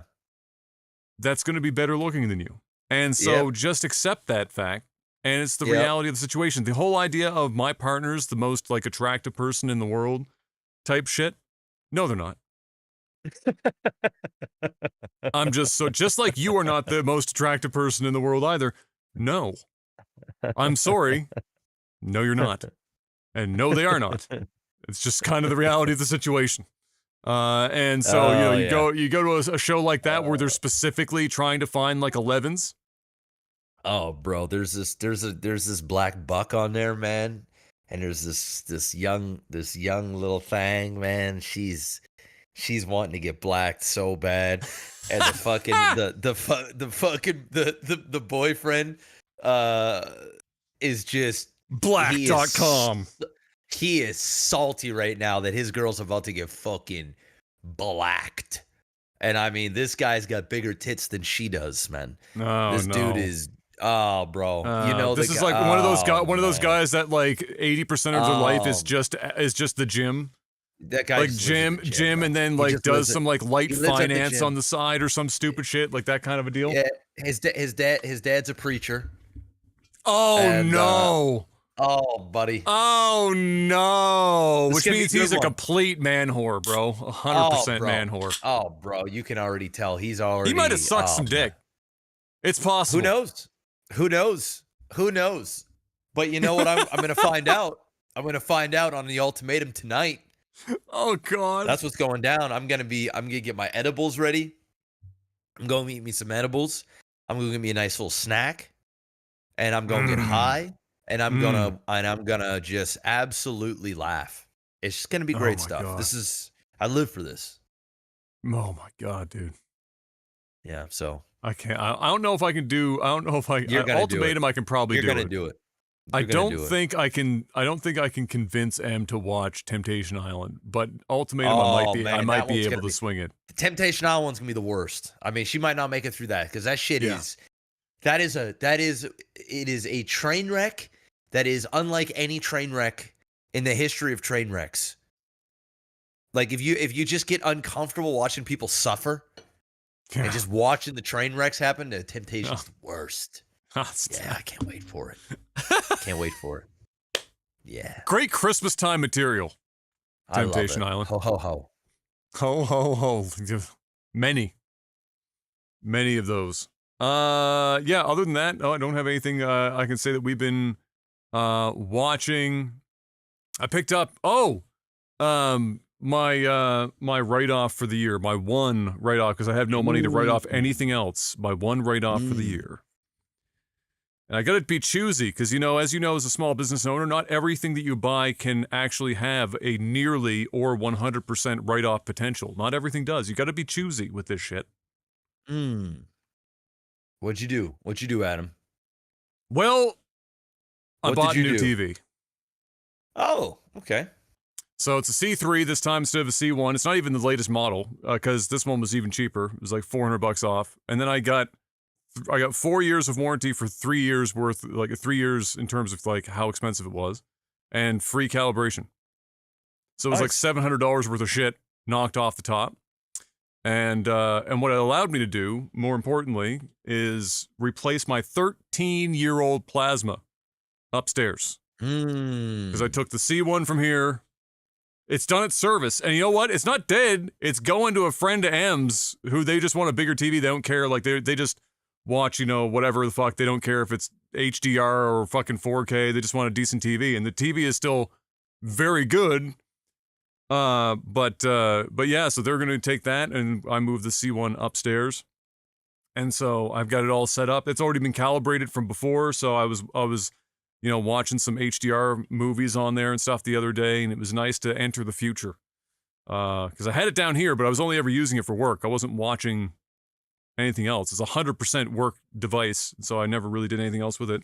That's going to be better looking than you. And so just accept that fact. And it's the reality of the situation. The whole idea of my partner's the most like attractive person in the world type shit. No, they're not. I'm just like you are not the most attractive person in the world either. No. I'm sorry. No, you're not. And no, they are not. It's just kind of the reality of the situation. And so, you go to a show like that where they're specifically trying to find like 11s. Oh, bro, there's this black buck on there, man, and there's this young little thing, man. She's wanting to get blacked so bad, and the fucking the boyfriend is just black.com. He is salty right now that his girl's about to get fucking blacked. And I mean, this guy's got bigger tits than she does, man. Oh, this dude is bro. You know, this is like one of those guys that like 80% of their life is just the gym. That guy like gym, and then like does some like light finance on the side or some stupid shit like that kind of a deal. Yeah, his dad's a preacher. Oh, and, no. Oh, buddy. Oh, no. Which means he's a complete man whore, bro. 100% man whore. Oh, bro. You can already tell. He might have sucked some dick. It's possible. Who knows? But you know what? I'm going to find out. I'm going to find out on the ultimatum tonight. Oh, God. That's what's going down. I'm going to get my edibles ready. I'm going to eat me some edibles. I'm going to get me a nice little snack. And I'm going to get high. And I'm gonna just absolutely laugh. It's just gonna be great stuff. God. I live for this. Oh my God, dude. Yeah, so I can't. I don't know if I can do. I don't know if I. Ultimatum, I can probably do it. You're gonna do it. I don't think I can convince M to watch Temptation Island, but Ultimatum, I might be able to swing it. Temptation Island's gonna be the worst. I mean, she might not make it through that because that shit is. It is a train wreck. That is unlike any train wreck in the history of train wrecks. Like if you just get uncomfortable watching people suffer and just watching the train wrecks happen, the Temptation's the worst. I can't wait for it. Yeah. Great Christmas time material. Temptation Island. Ho ho ho. Ho ho ho. Many of those. Other than that, I don't have anything I can say that we've been watching. I picked up my write-off for the year, my one write-off, because I have no money to write off anything else. My one write-off for the year. And I gotta be choosy, because as you know, as a small business owner, not everything that you buy can actually have a nearly or 100% write-off potential. Not everything does. You gotta be choosy with this shit. What'd you do, Adam? Well, I bought a new TV. Oh, okay. So it's a C3 this time instead of a C1. It's not even the latest model because this one was even cheaper. It was like $400 off. And then I got 4 years of warranty for 3 years worth, like 3 years in terms of like how expensive it was, and free calibration. So it was like $700 worth of shit knocked off the top. And what it allowed me to do, more importantly, is replace my 13-year-old plasma upstairs. Because I took the C1 from here. It's done its service. And you know what? It's not dead. It's going to a friend of M's who they just want a bigger TV. They don't care. Like, they just watch, whatever the fuck. They don't care if it's HDR or fucking 4K. They just want a decent TV. And the TV is still very good. But yeah, so they're going to take that, and I moved the C1 upstairs. And so I've got it all set up. It's already been calibrated from before. So I was watching some HDR movies on there and stuff the other day, and it was nice to enter the future. Because I had it down here, but I was only ever using it for work. I wasn't watching anything else. It's a 100% work device, so I never really did anything else with it.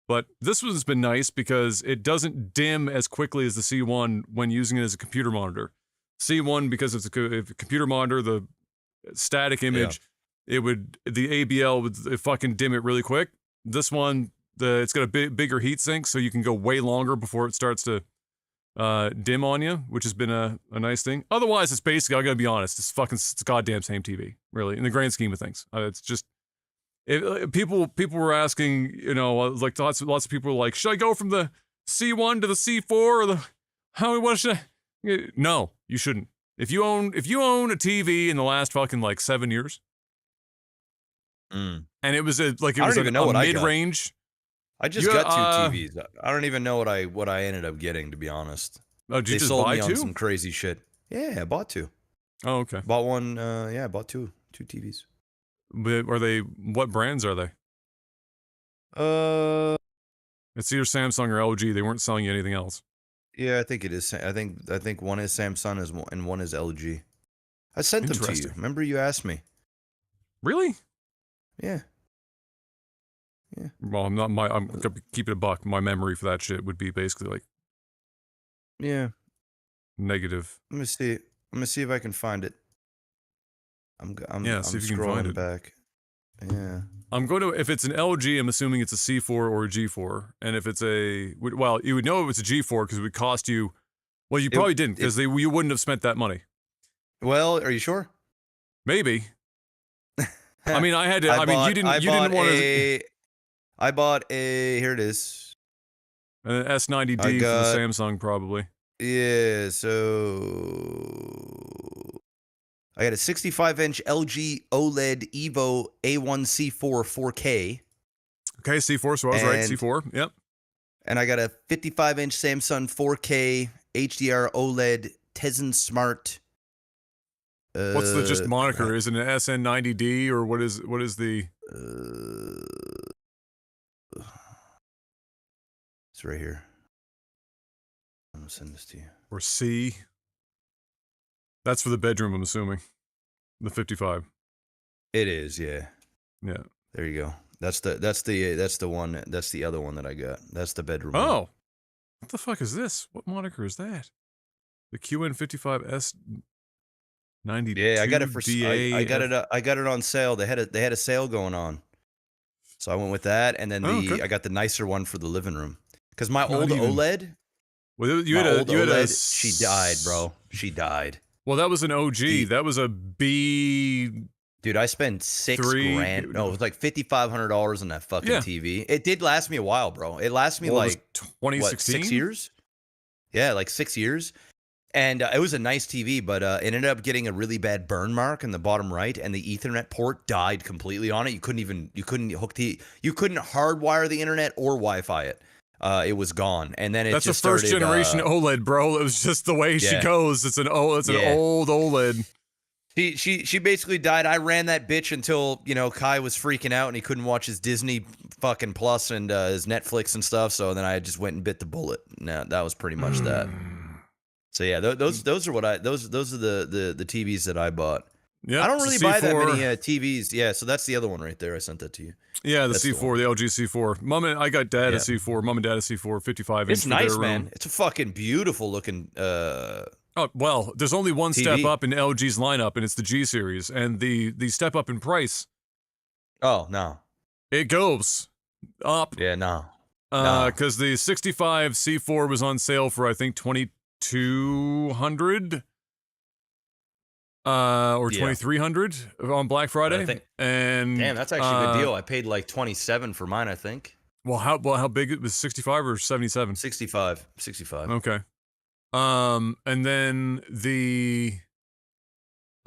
But this one's been nice because it doesn't dim as quickly as the C1 when using it as a computer monitor. C1, because it's a computer monitor, the static image, the ABL would fucking dim it really quick. This one, it's got a bigger heat sink, so you can go way longer before it starts to dim on you, which has been a nice thing. Otherwise, it's basically, I gotta be honest, it's a goddamn same TV, really, in the grand scheme of things. People were asking, like lots of people were like, should I go from the C1 to the C4 or what should I? No, you shouldn't. If you own a TV in the last fucking like 7 years, and it was a mid-range. I just got two TVs. I don't even know what I ended up getting, to be honest. Oh, did you they just sold buy me two? on some crazy shit. Yeah, I bought two. Oh, okay. Bought one. I bought two TVs. But what brands are they? It's either Samsung or LG. They weren't selling you anything else. Yeah, I think it is. I think one is Samsung and one is LG. I sent them to you. Remember you asked me. Really? Yeah. Yeah. Well, I'm gonna keep it a buck. My memory for that shit would be basically like, yeah, negative. Let me see if I can find it. I'm see if you can find it. Back. Yeah. I'm going to, if it's an LG, I'm assuming it's a C4 or a G4. And if it's you would know if it's a G4 because it would cost you, well, you probably didn't because you wouldn't have spent that money. Well, are you sure? Maybe. I mean, I had to, you didn't want to. I bought here it is. An S90D for the Samsung, probably. Yeah, so I got a 65-inch LG OLED Evo A1C4 4K. Okay, C4, so I was right, C4, yep. And I got a 55-inch Samsung 4K HDR OLED Tizen Smart. What's the just moniker? Is it an SN90D or what is the? It's right here. I'm gonna send this to you. Or C. That's for the bedroom, I'm assuming. The 55. It is, yeah. Yeah. There you go. That's the one. That's the other one that I got. That's the bedroom. Oh, one. What the fuck is this? What moniker is that? The QN55S 92. Yeah, I got it for. DA I got it on sale. They had a sale going on, so I went with that, and then I got the nicer one for the living room because my old OLED. Well, you had a. She died, bro. She died. Well, that was an OG. That was a B. Dude, I spent $6,000. No, it was like $5,500 on that fucking TV. It did last me a while, bro. It lasted me like 2016, 6 years. Yeah, like 6 years. And it was a nice TV, but it ended up getting a really bad burn mark in the bottom right, and the Ethernet port died completely on it. You couldn't hardwire the internet or Wi-Fi it. It was gone, and then that's a first generation OLED, bro. It was just the way she goes. It's an old OLED. She basically died. I ran that bitch until Kai was freaking out and he couldn't watch his Disney fucking Plus and his Netflix and stuff. So then I just went and bit the bullet. No, that was pretty much that. So yeah, those are what those are the TVs that I bought. Yeah, I don't really buy that many TVs. Yeah, so that's the other one right there. I sent that to you. Yeah, the C4, the LG C4. I got dad a C4. Mom and dad a C4, 55 inch. It's nice, man. It's a fucking beautiful looking. Oh well, there's only one TV. Step up in LG's lineup, and it's the G series, and the step up in price. Oh no, it goes up. Yeah, no. Because the 65 C4 was on sale for I think $2,200. Or 2,300 on Black Friday, and damn, that's actually a good deal. I paid like 27 for mine, I think. Well, how big it was? 65 or 77? 65. Okay. And then the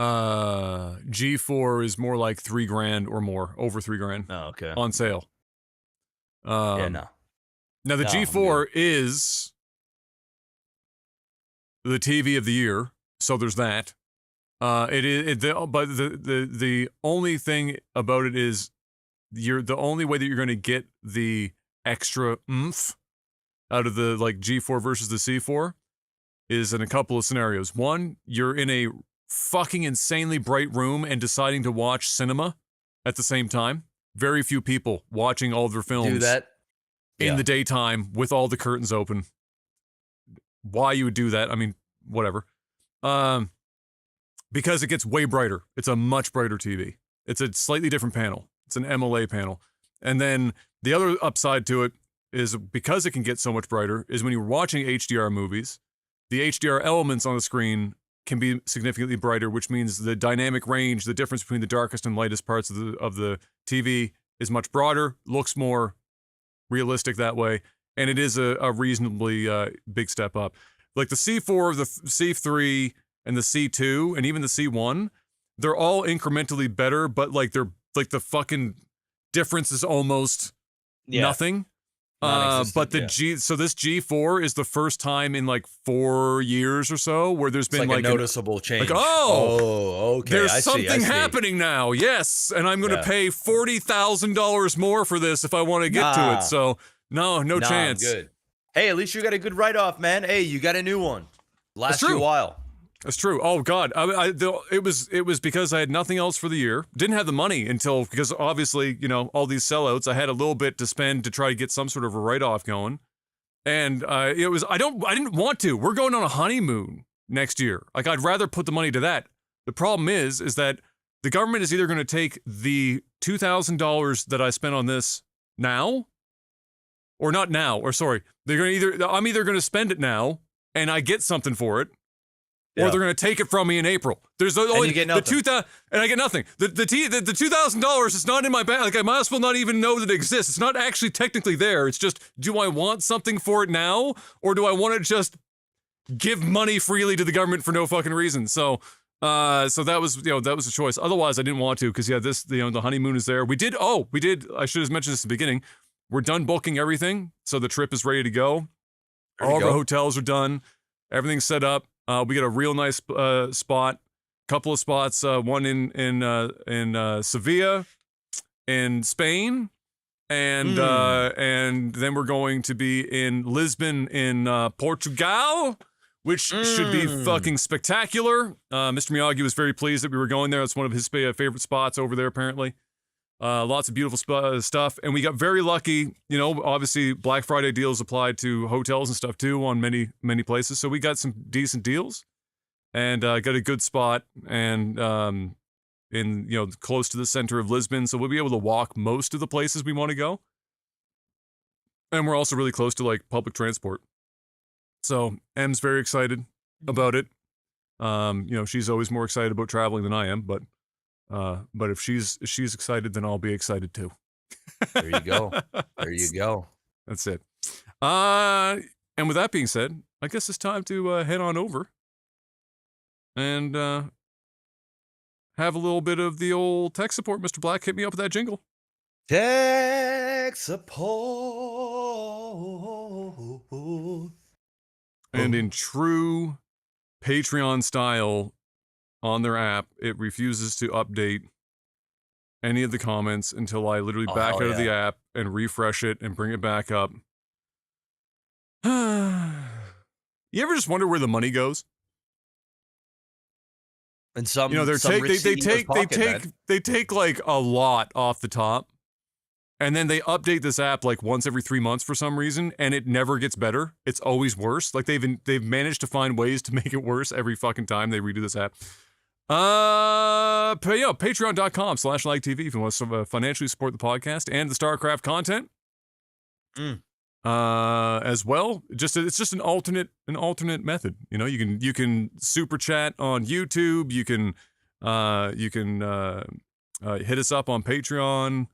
G4 is more like $3,000 or more, over $3,000. Oh, okay. On sale. Yeah, no. Now the G4 is the TV of the year, so there's that. But the only thing about it is the only way that you're going to get the extra oomph out of the G4 versus the C4 is in a couple of scenarios. One, you're in a fucking insanely bright room and deciding to watch cinema at the same time. Very few people watching all their films do that in the daytime with all the curtains open. Why you would do that? I mean, whatever. Because it gets way brighter. It's a much brighter TV. It's a slightly different panel. It's an MLA panel. And then the other upside to it is because it can get so much brighter is when you're watching HDR movies, the HDR elements on the screen can be significantly brighter, which means the dynamic range, the difference between the darkest and lightest parts of the TV is much broader, looks more realistic that way, and it is a reasonably big step up. Like the C4, the C3, and the C2, and even the C1, they're all incrementally better, but like they're like the fucking difference is almost nothing. But the so this G4 is the first time in like 4 years or so where there's been like a noticeable change. Like, okay, there's something happening now. Yes, and I'm going to pay $40,000 more for this if I want to get to it. So no chance. Good. Hey, at least you got a good write-off, man. Hey, you got a new one. Lasts you a while. That's true. Oh God, it was because I had nothing else for the year. Didn't have the money because obviously all these sellouts. I had a little bit to spend to try to get some sort of a write-off going, and I didn't want to. We're going on a honeymoon next year. Like I'd rather put the money to that. The problem is that the government is either going to take the $2,000 that I spent on this now, or not now, or sorry, I'm either going to spend it now and I get something for it. Or they're going to take it from me in April. There's only the 2,000, and I get nothing. The $2,000 is not in my bank. Like I might as well not even know that it exists. It's not actually technically there. It's just, do I want something for it now, or do I want to just give money freely to the government for no fucking reason? So that was a choice. Otherwise, I didn't want to because the honeymoon is there. We did. I should have mentioned this at the beginning. We're done booking everything, so the trip is ready to go. All of our hotels are done. Everything's set up. We got a real nice spot, couple of spots, one in Sevilla, in Spain, and then we're going to be in Lisbon in Portugal, which should be fucking spectacular. Mr. Miyagi was very pleased that we were going there. It's one of his favorite spots over there, apparently. Lots of beautiful stuff, and we got very lucky. Obviously Black Friday deals applied to hotels and stuff too on many places. So we got some decent deals, and got a good spot, and in close to the center of Lisbon. So we'll be able to walk most of the places we want to go, and we're also really close to like public transport. So Em's very excited about it. She's always more excited about traveling than I am, but if she's excited, then I'll be excited too. There you go. There you go. That's it. And with that being said, I guess it's time to head on over and have a little bit of the old tech support. Mr. Black, hit me up with that jingle. Tech support. And in true Patreon style, on their app, it refuses to update any of the comments until I literally back out of the app and refresh it and bring it back up. You ever just wonder where the money goes? And some, they take like a lot off the top, and then they update this app like once every 3 months for some reason, and it never gets better. It's always worse. Like they've managed to find ways to make it worse every fucking time they redo this app. Patreon.com/LikeTV if you want to financially support the podcast and the StarCraft content. As well. It's just an alternate method. You can super chat on YouTube. You can hit us up on Patreon.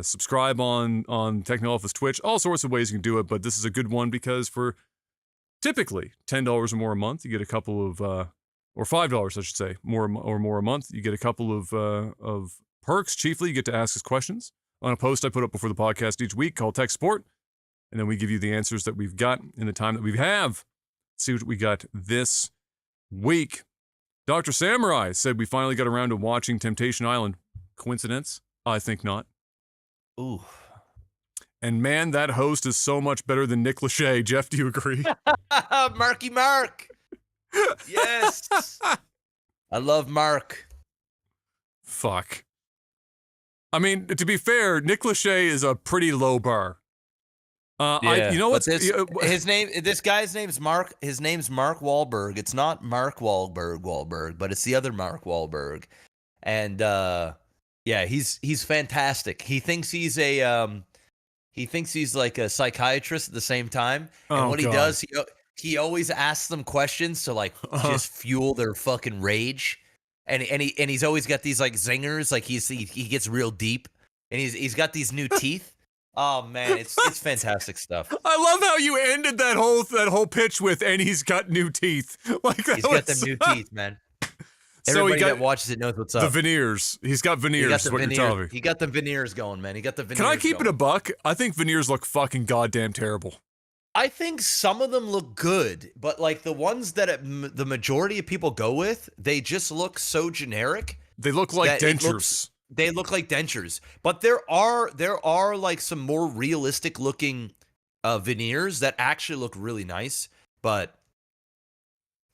Subscribe on technicalalpha's Twitch. All sorts of ways you can do it, but this is a good one because for typically $10 or more a month, you get a couple of or $5, I should say, more a month. You get a couple of perks. Chiefly, you get to ask us questions on a post I put up before the podcast each week called Tech Support, and then we give you the answers that we've got in the time that we have. Let's see what we got this week. Dr. Samurai said we finally got around to watching Temptation Island. Coincidence? I think not. Ooh. And man, that host is so much better than Nick Lachey. Jeff, do you agree? Marky Mark. Yes. I love Mark. Fuck. I mean, to be fair, Nick Lachey is a pretty low bar. You know what's his name? This guy's name's Mark. His name's Mark Wahlberg. It's not Mark Wahlberg, but it's the other Mark Wahlberg. And he's fantastic. He thinks he's like a psychiatrist at the same time. And what he does, he always asks them questions to like just fuel their fucking rage. And he's always got these like zingers. Like he gets real deep. and he's got these new teeth. Oh man, it's fantastic stuff. I love how you ended that whole pitch with, and he's got new teeth. Like that He's got them was- new teeth, man. So Everybody he got that watches it knows what's the up. veneers. He's got veneers. He got Is the what veneers. you're telling me. He got the veneers going, man. He got the veneers. Can I keep going. it a buck? I think veneers look fucking goddamn terrible. I think some of them look good, but like the ones that the majority of people go with, they just look so generic. They look like that it dentures. They look like dentures. But there are like some more realistic looking veneers that actually look really nice, but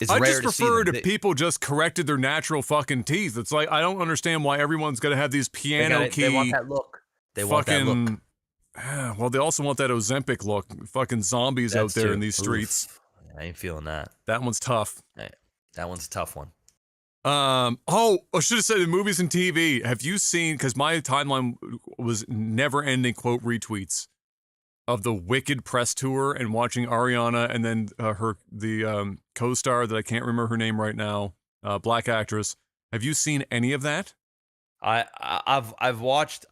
it's I rare just to see prefer them. if people just corrected their natural fucking teeth. It's like I don't understand why everyone's got to have these piano key. They want that look. They want that look. Well, they also want that Ozempic look. Fucking zombies out there in these streets. Oof. I ain't feeling that. That one's tough. That one's a tough one. I should have said in movies and TV. Have you seen? Because my timeline was never-ending quote retweets of the Wicked press tour and watching Ariana and then the co-star that I can't remember her name right now, black actress. Have you seen any of that? I've watched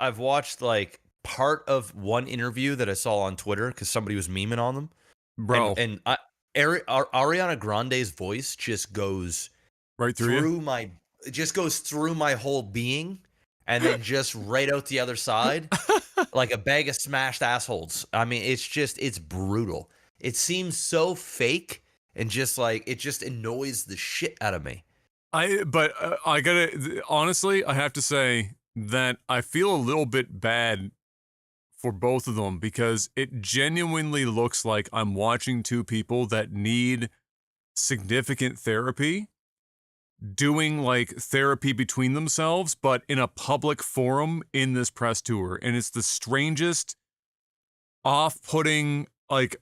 like part of one interview that I saw on Twitter because somebody was memeing on them, bro. Ariana Grande's voice just goes right through my whole being, and then just right out the other side, like a bag of smashed assholes. I mean, it's brutal. It seems so fake, and just like it just annoys the shit out of me. I gotta honestly, I have to say that I feel a little bit bad for both of them because it genuinely looks like I'm watching two people that need significant therapy doing like therapy between themselves, but in a public forum in this press tour. And it's the strangest, off-putting, like,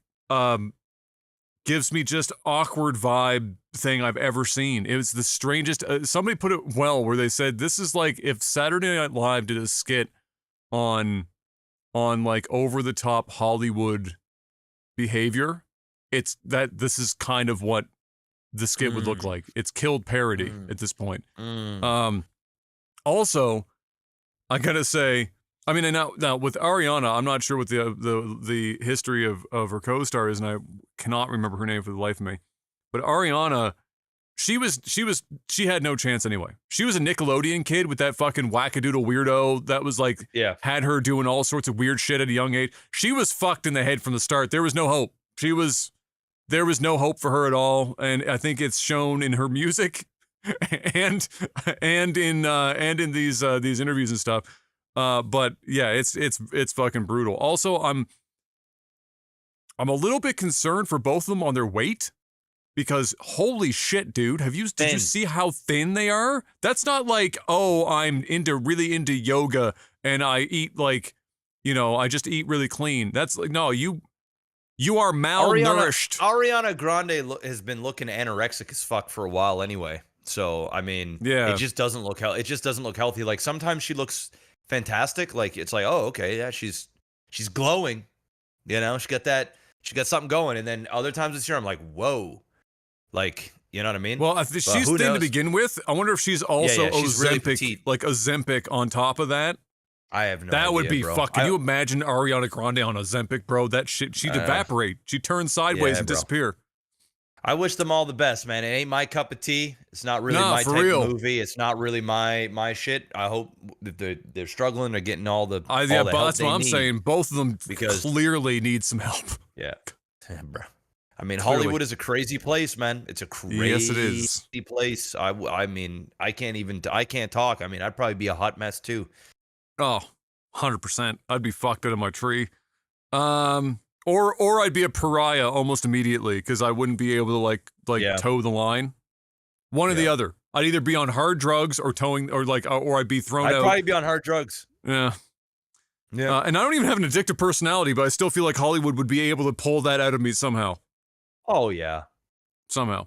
gives me just awkward vibe thing I've ever seen. It was the strangest. Somebody put it well where they said this is like if Saturday Night Live did a skit on like over the top Hollywood behavior. It's that this is kind of what the skit would look like. It's killed parody at this point. Also, I gotta say, I mean, and now with Ariana, I'm not sure what the history of her co-star is, and I cannot remember her name for the life of me. But Ariana, she had no chance anyway. She was a Nickelodeon kid with that fucking wackadoodle weirdo that was like, had her doing all sorts of weird shit at a young age. She was fucked in the head from the start. There was no hope. There was no hope for her at all, and I think it's shown in her music, and in these interviews and stuff. But yeah, it's fucking brutal. Also, I'm a little bit concerned for both of them on their weight. Because holy shit, dude, did you see how thin they are? That's not like, oh, I'm really into yoga and I eat like, I just eat really clean. That's like, no, you are malnourished. Ariana Grande has been looking anorexic as fuck for a while anyway. So, I mean, it just doesn't look healthy. Like sometimes she looks fantastic. Like it's like, oh, okay, yeah, she's glowing. She got something going. And then other times this year I'm like, whoa. Like, you know what I mean? Well, she's thin to begin with. I wonder if she's also she's really Ozempic, petite. like Ozempic on top of that. I have no idea, That would be bro. Can you imagine Ariana Grande on Ozempic, bro? That shit, she'd evaporate. She'd turn sideways and disappear. I wish them all the best, man. It ain't my cup of tea. It's not really my type of movie. It's not really my shit. I hope they're struggling or getting all the all the help that's what I'm need. saying. Both of them clearly need some help. Yeah, bro. I mean, clearly. Hollywood is a crazy place, man. It's a crazy place. I mean, I can't talk. I mean, I'd probably be a hot mess too. Oh, 100%. I'd be fucked out of my tree. Or I'd be a pariah almost immediately because I wouldn't be able to toe the line. One or the other. I'd either be on hard drugs or towing or I'd be thrown out. I'd probably be on hard drugs. Yeah. Yeah. And I don't even have an addictive personality, but I still feel like Hollywood would be able to pull that out of me somehow. Oh, yeah. Somehow.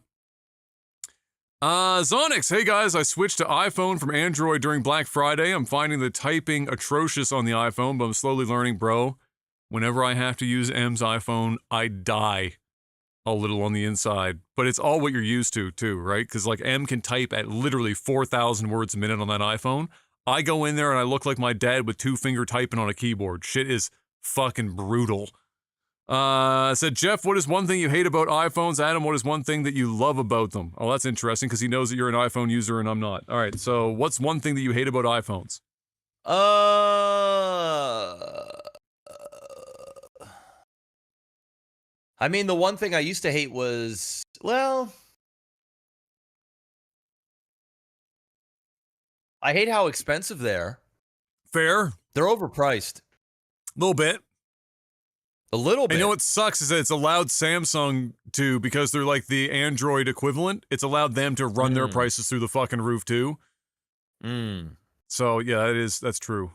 Zonix, hey guys, I switched to iPhone from Android during Black Friday. I'm finding the typing atrocious on the iPhone, but I'm slowly learning, bro. Whenever I have to use M's iPhone, I die a little on the inside. But it's all what you're used to, too, right? Because, like, M can type at literally 4,000 words a minute on that iPhone. I go in there and I look like my dad with 2-finger typing on a keyboard. Shit is fucking brutal. Said, Jeff, what is one thing you hate about iPhones? Adam, what is one thing that you love about them? Oh, that's interesting because he knows that you're an iPhone user and I'm not. All right, so what's one thing that you hate about iPhones? I mean, the one thing I used to hate was, well, I hate how expensive they're. Fair. They're overpriced. A little bit. A little bit. I know what sucks is that it's allowed Samsung to, because they're like the Android equivalent, it's allowed them to run their prices through the fucking roof too. So yeah, that's true.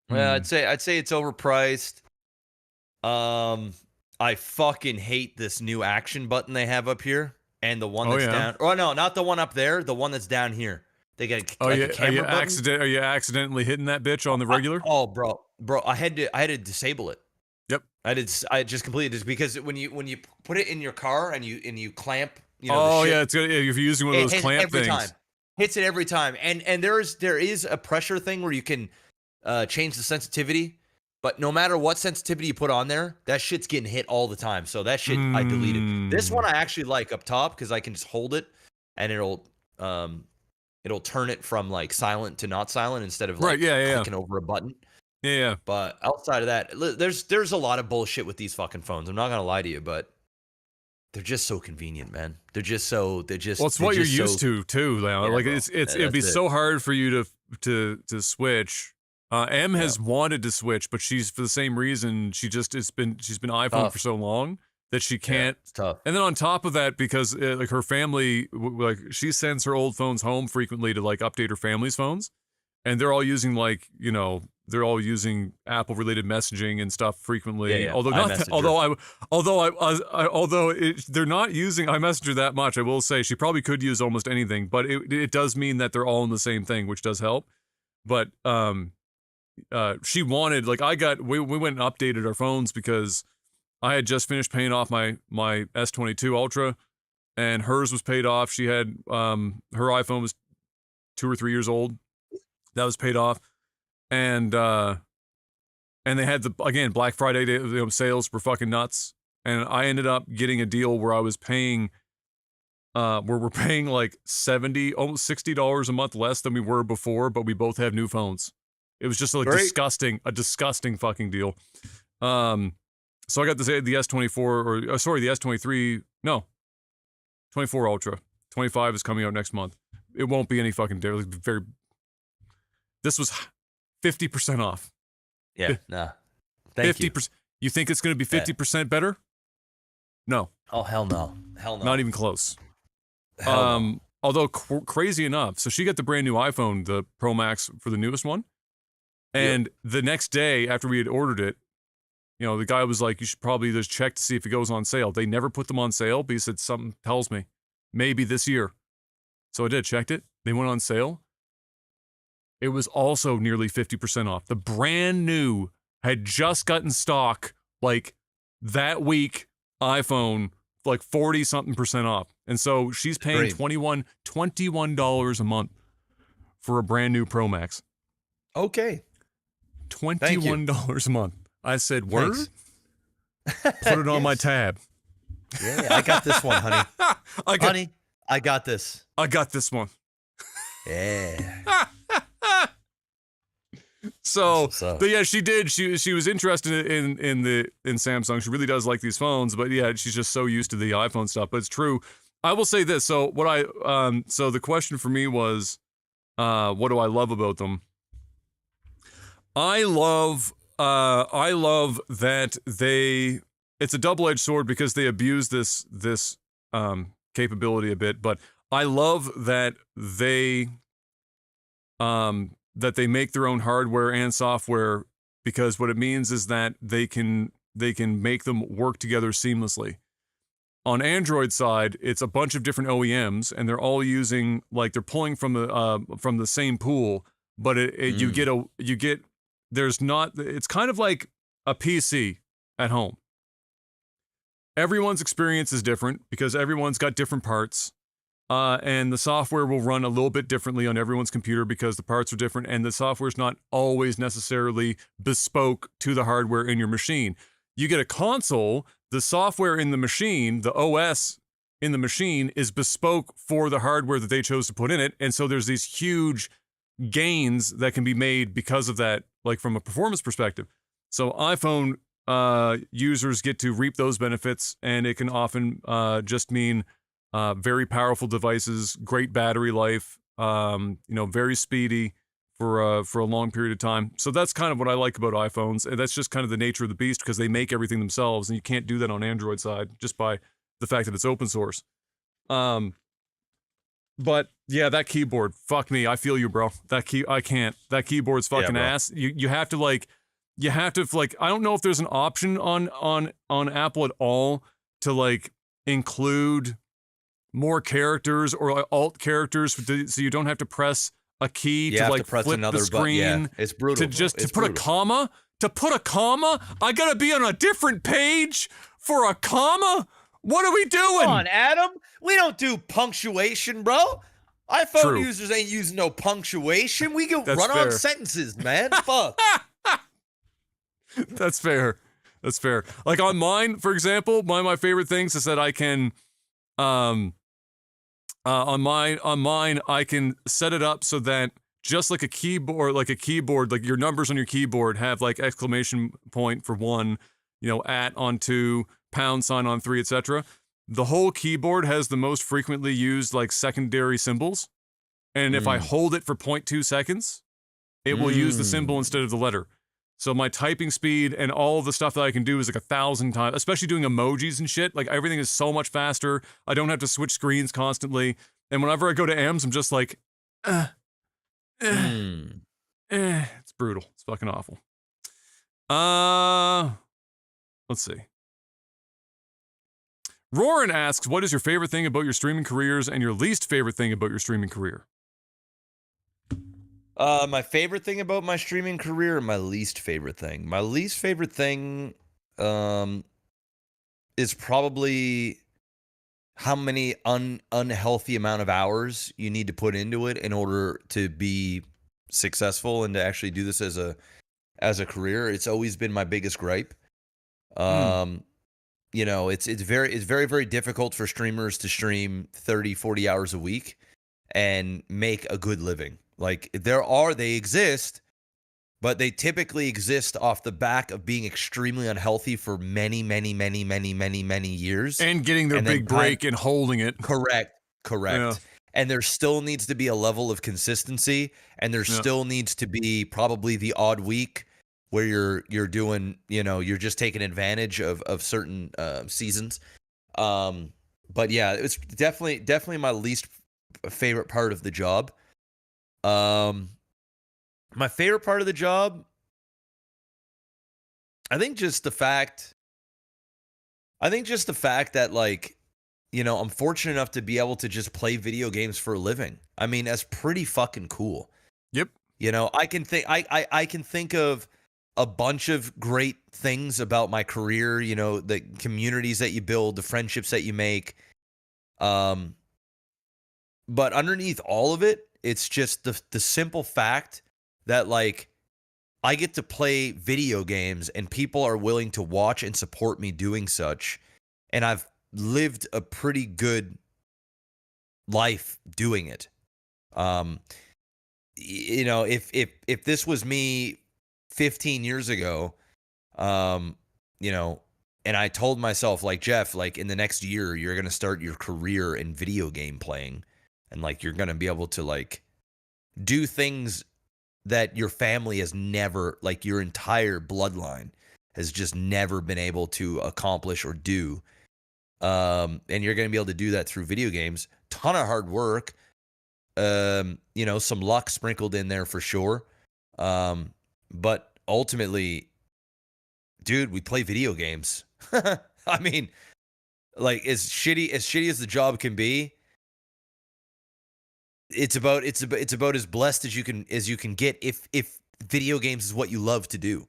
Well, I'd say it's overpriced. I fucking hate this new action button they have up here, and the one that's down. Oh no, not the one up there. The one that's down here. They got a camera button. Are you accidentally hitting that bitch on the regular? Bro, I had to disable it. Yep. I just completely just because when you put it in your car and you clamp. It's good if you're using one of those clamp every things. Time. Hits it every time, and there is a pressure thing where you can change the sensitivity. But no matter what sensitivity you put on there, that shit's getting hit all the time. So that shit I deleted. This one I actually like up top because I can just hold it and it'll turn it from like silent to not silent instead of like clicking over a button. Yeah. But outside of that, there's a lot of bullshit with these fucking phones. I'm not gonna lie to you, but they're just so convenient, man. Well, it's what you're used to too. Like it'd be so hard for you to switch. M has wanted to switch, but she's for the same reason. She's been iPhone for so long that she can't. It's tough. And then on top of that, because like her family, like she sends her old phones home frequently to like update her family's phones, and they're all using they're all using Apple related messaging and stuff frequently. Yeah. Although they're not using iMessenger that much, I will say she probably could use almost anything, but it does mean that they're all in the same thing, which does help. But she wanted, like, we went and updated our phones because I had just finished paying off my S22 Ultra and hers was paid off. She had her iPhone was 2 or 3 years old. That was paid off. And they had Black Friday day, sales were fucking nuts. And I ended up getting a deal where I was paying where we're paying like $70, almost $60 a month less than we were before, but we both have new phones. It was just like a disgusting fucking deal. So I got the S24 the S23, no, 24 Ultra. 25 is coming out next month. It won't be any fucking different. This was 50% off. Yeah, nah. Thank 50%. You think it's going to be 50% better? No. Oh, hell no. Hell no. Not even close. No. Although crazy enough, so she got the brand new iPhone, the Pro Max for the newest one. And the next day after we had ordered it, the guy was like, you should probably just check to see if it goes on sale. They never put them on sale, but he said, something tells me, maybe this year. So I did, checked it. They went on sale. It was also nearly 50% off. The brand new had just gotten stock like that week iPhone, like 40-something% off. And so she's paying $21 a month for a brand new Pro Max. Okay. $21 a month. I said, word? Put it on my tab. Yeah, I got this one, honey. I got this. I got this one. Yeah. So, but yeah, she did. She was interested in Samsung. She really does like these phones, but yeah, she's just so used to the iPhone stuff. But it's true. I will say this. So so the question for me was, what do I love about them? I love that it's a double-edged sword because they abuse this capability a bit, but I love that they make their own hardware and software, because what it means is that they can make them work together seamlessly. On Android side, it's a bunch of different OEMs and they're all using, like, they're pulling from the it's kind of like a PC at home. Everyone's experience is different because everyone's got different parts. and the software will run a little bit differently on everyone's computer because the parts are different, and the software is not always necessarily bespoke to the hardware in your machine. You get a console, the software in the machine, the OS in the machine is bespoke for the hardware that they chose to put in it, and so there's these huge gains that can be made because of that, like from a performance perspective. So iPhone users get to reap those benefits, and it can often just mean very powerful devices, great battery life, very speedy for a long period of time. So that's kind of what I like about iPhones, and that's just kind of the nature of the beast because they make everything themselves, and you can't do that on Android side just by the fact that it's open source. But yeah, that keyboard, fuck me, I feel you, bro. I can't. That keyboard's fucking ass. You have to like, I don't know if there's an option on Apple at all to like include more characters or alt characters so you don't have to press a key to like flip the screen. Yeah, it's brutal. To put a comma, I gotta be on a different page for a comma. What are we doing? Come on, Adam. We don't do punctuation, bro. iPhone users ain't using no punctuation. We can run on sentences, man. Fuck. That's fair. Like on mine, for example, one of my favorite things is that I can, on mine, I can set it up so that just like a keyboard, like your numbers on your keyboard have like exclamation point for 1, at on 2, pound sign on 3, etc. The whole keyboard has the most frequently used like secondary symbols, and if I hold it for 0.2 seconds, it will use the symbol instead of the letter. So my typing speed and all of the stuff that I can do is like 1,000 times, especially doing emojis and shit. Like everything is so much faster. I don't have to switch screens constantly. And whenever I go to M's, I'm just like, it's brutal. It's fucking awful. Let's see. Roran asks, what is your favorite thing about your streaming careers and your least favorite thing about your streaming career? My favorite thing about my streaming career and my least favorite thing. My least favorite thing is probably how many unhealthy amount of hours you need to put into it in order to be successful and to actually do this as a career. It's always been my biggest gripe. It's very, very difficult for streamers to stream 30, 40 hours a week and make a good living. Like they exist, but they typically exist off the back of being extremely unhealthy for many years. And getting their big break and holding it. Correct. Yeah. And there still needs to be a level of consistency, and there still needs to be probably the odd week where you're doing, you're just taking advantage of certain seasons. But yeah, it's definitely my least favorite part of the job. My favorite part of the job, I think just the fact that like, I'm fortunate enough to be able to just play video games for a living. I mean, that's pretty fucking cool. Yep. I can think of a bunch of great things about my career, the communities that you build, the friendships that you make. But underneath all of it, it's just the simple fact that like I get to play video games and people are willing to watch and support me doing such. And I've lived a pretty good life doing it. If this was me 15 years ago, and I told myself like, Jeff, like in the next year, you're going to start your career in video game playing. And like, you're going to be able to like do things that your family has never, like your entire bloodline has just never been able to accomplish or do. And you're going to be able to do that through video games. Ton of hard work. Some luck sprinkled in there for sure. But ultimately, dude, we play video games. I mean, like as shitty as the job can be, it's about as blessed as you can get if video games is what you love to do.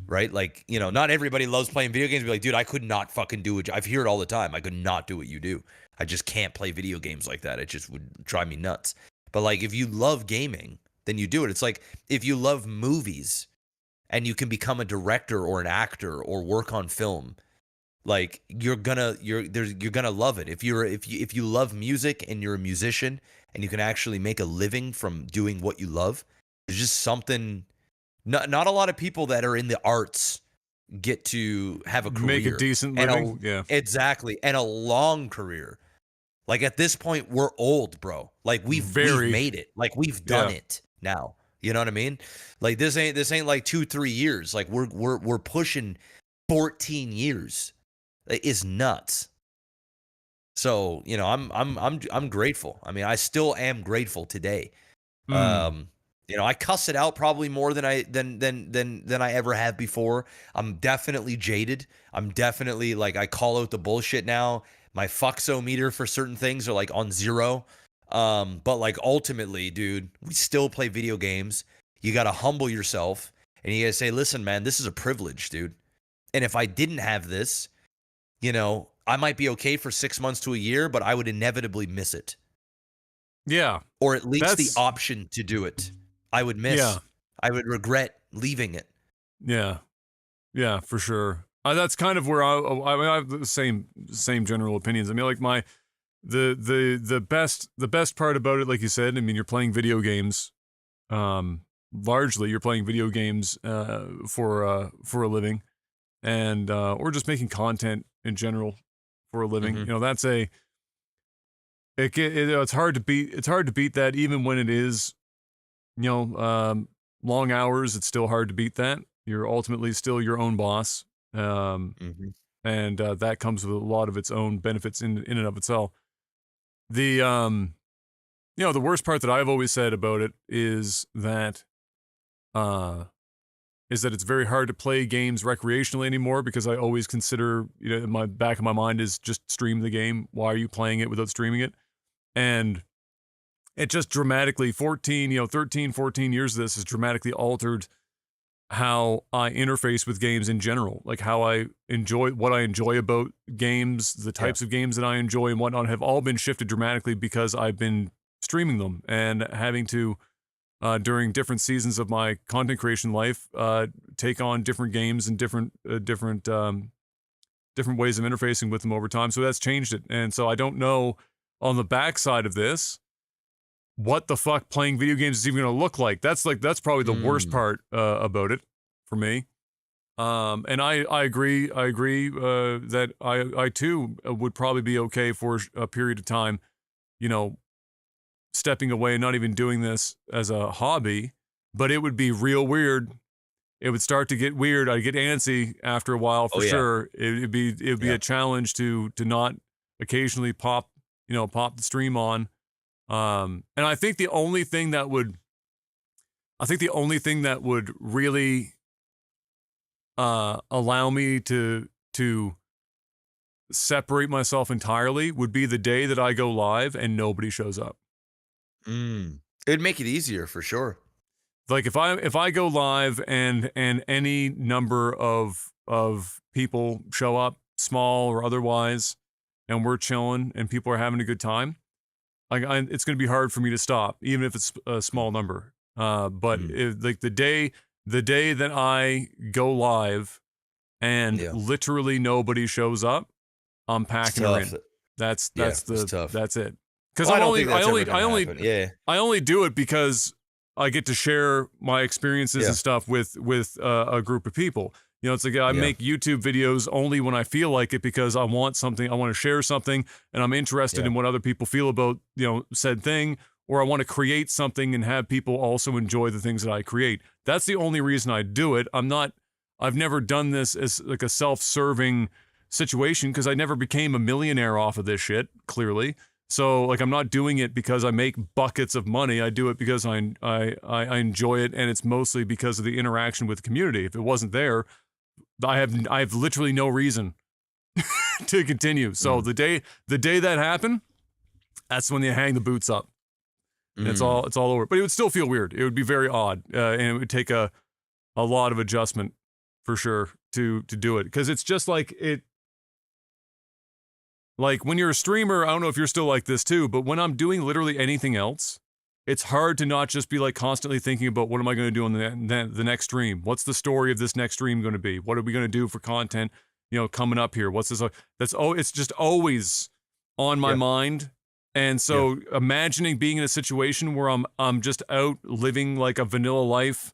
Right? Like, not everybody loves playing video games. Be like, dude, I could not fucking do it. I hear it all the time. I could not do what you do. I just can't play video games like that. It just would drive me nuts. But like, if you love gaming, then you do it. It's like if you love movies and you can become a director or an actor or work on film, like you're gonna love it. If you love music and you're a musician and you can actually make a living from doing what you love, there's just something. Not a lot of people that are in the arts get to have a career, make a decent and living. Yeah, exactly, and a long career. Like at this point, we're old, bro. Like we've made it. Like we've done it now. You know what I mean? Like this ain't like 2-3 years. Like we're pushing 14 years. It's nuts. So, you know, I'm grateful. I mean, I still am grateful today. You know, I cuss it out probably more than I ever have before. I'm definitely jaded. I'm definitely like, I call out the bullshit now. My fucksometer for certain things are like on 0. But like ultimately, dude, we still play video games. You got to humble yourself and you got to say, listen, man, this is a privilege, dude. And if I didn't have this, you know, I might be okay for 6 months to a year, but I would inevitably miss it. yeah, Or at least the option to do it. I would miss. Yeah. I would regret leaving it. Yeah, yeah, for sure. That's kind of where I have the same general opinions. I mean, like the best part about it, like you said, I mean, you're playing video games. Largely, you're playing video games for a living, and or just making content in general for a living. Mhm. You know, that's it's hard to beat. It's hard to beat that, even when it is, you know, long hours. It's still hard to beat that. You're ultimately still your own boss. Mhm. And that comes with a lot of its own benefits in and of itself. The you know, the worst part that I've always said about it is that it's very hard to play games recreationally anymore, because I always consider, you know, in my back of my mind is just stream the game. Why are you playing it without streaming it? And it just dramatically 13, 14 years of this has dramatically altered how I interface with games in general, like how I enjoy, what I enjoy about games, the types of games that I enjoy and whatnot have all been shifted dramatically because I've been streaming them and having to, during different seasons of my content creation life, take on different games and different ways of interfacing with them over time. So that's changed it. And so I don't know on the backside of this what the fuck playing video games is even going to look like. That's probably the worst part about it for me. And I agree that I too would probably be okay for a period of time, you know, stepping away and not even doing this as a hobby. But it would be real weird. It would start to get weird. I'd get antsy after a while for sure. It'd be a challenge to not occasionally pop the stream on. And I think the only thing that would really allow me to separate myself entirely would be the day that I go live and nobody shows up. It'd make it easier for sure. Like if I go live and any number of people show up, small or otherwise, and we're chilling and people are having a good time, it's going to be hard for me to stop, even if it's a small number. But like the day that I go live and literally nobody shows up, I'm packing her in. That's it. Because I only do it because I get to share my experiences and stuff with a group of people. You know, it's like I make YouTube videos only when I feel like it, because I want something, I want to share something, and I'm interested in what other people feel about, you know, said thing, or I want to create something and have people also enjoy the things that I create. That's the only reason I do it. I've never done this as like a self-serving situation, because I never became a millionaire off of this shit, clearly. So like, I'm not doing it because I make buckets of money. I do it because I enjoy it, and it's mostly because of the interaction with the community. If it wasn't there, I have literally no reason to continue. So the day that happened, that's when you hang the boots up. It's all over. But it would still feel weird. It would be very odd, and it would take a lot of adjustment for sure to do it, because it's just like it. Like when you're a streamer, I don't know if you're still like this too, but when I'm doing literally anything else, it's hard to not just be like constantly thinking about what am I going to do on the next stream? What's the story of this next stream going to be? What are we going to do for content, coming up here? What's this? It's just always on my mind. And so imagining being in a situation where I'm just out living like a vanilla life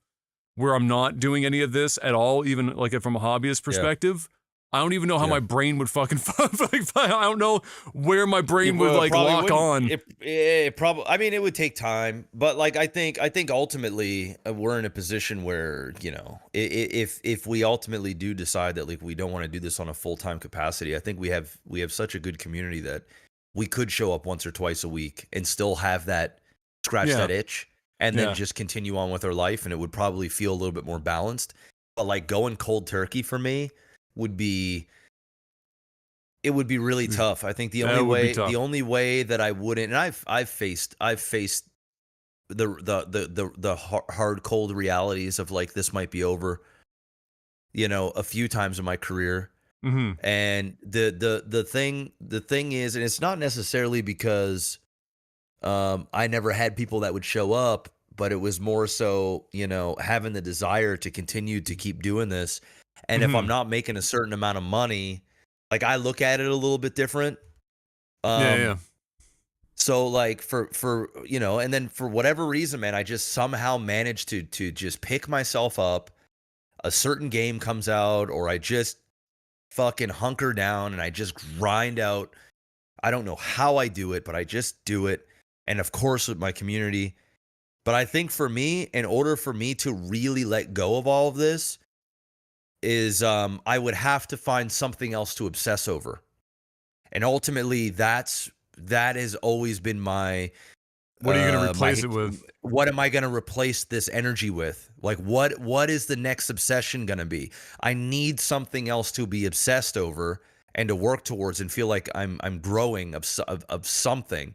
where I'm not doing any of this at all, even like from a hobbyist perspective, I don't even know how my brain would fucking I don't know where my brain would like lock on. It probably, I mean, it would take time, but like I think ultimately we're in a position where, if we ultimately do decide that like we don't want to do this on a full-time capacity, I think we have such a good community that we could show up once or twice a week and still have that scratch that itch and then just continue on with our life, and it would probably feel a little bit more balanced. But like going cold turkey for me would be really tough. I think the only way that I wouldn't, and I've faced the hard cold realities of like this might be over, a few times in my career. Mm-hmm. And the thing is, and it's not necessarily because I never had people that would show up, but it was more so, having the desire to continue to keep doing this. And if I'm not making a certain amount of money, like I look at it a little bit different. So like for and then for whatever reason, man, I just somehow managed to just pick myself up. A certain game comes out, or I just fucking hunker down and I just grind out. I don't know how I do it, but I just do it. And of course with my community. But I think for me, in order for me to really let go of all of this, is I would have to find something else to obsess over. And ultimately that has always been my what are you going to replace it with? What am I going to replace this energy with? Like what is the next obsession going to be? I need something else to be obsessed over and to work towards and feel like I'm growing of something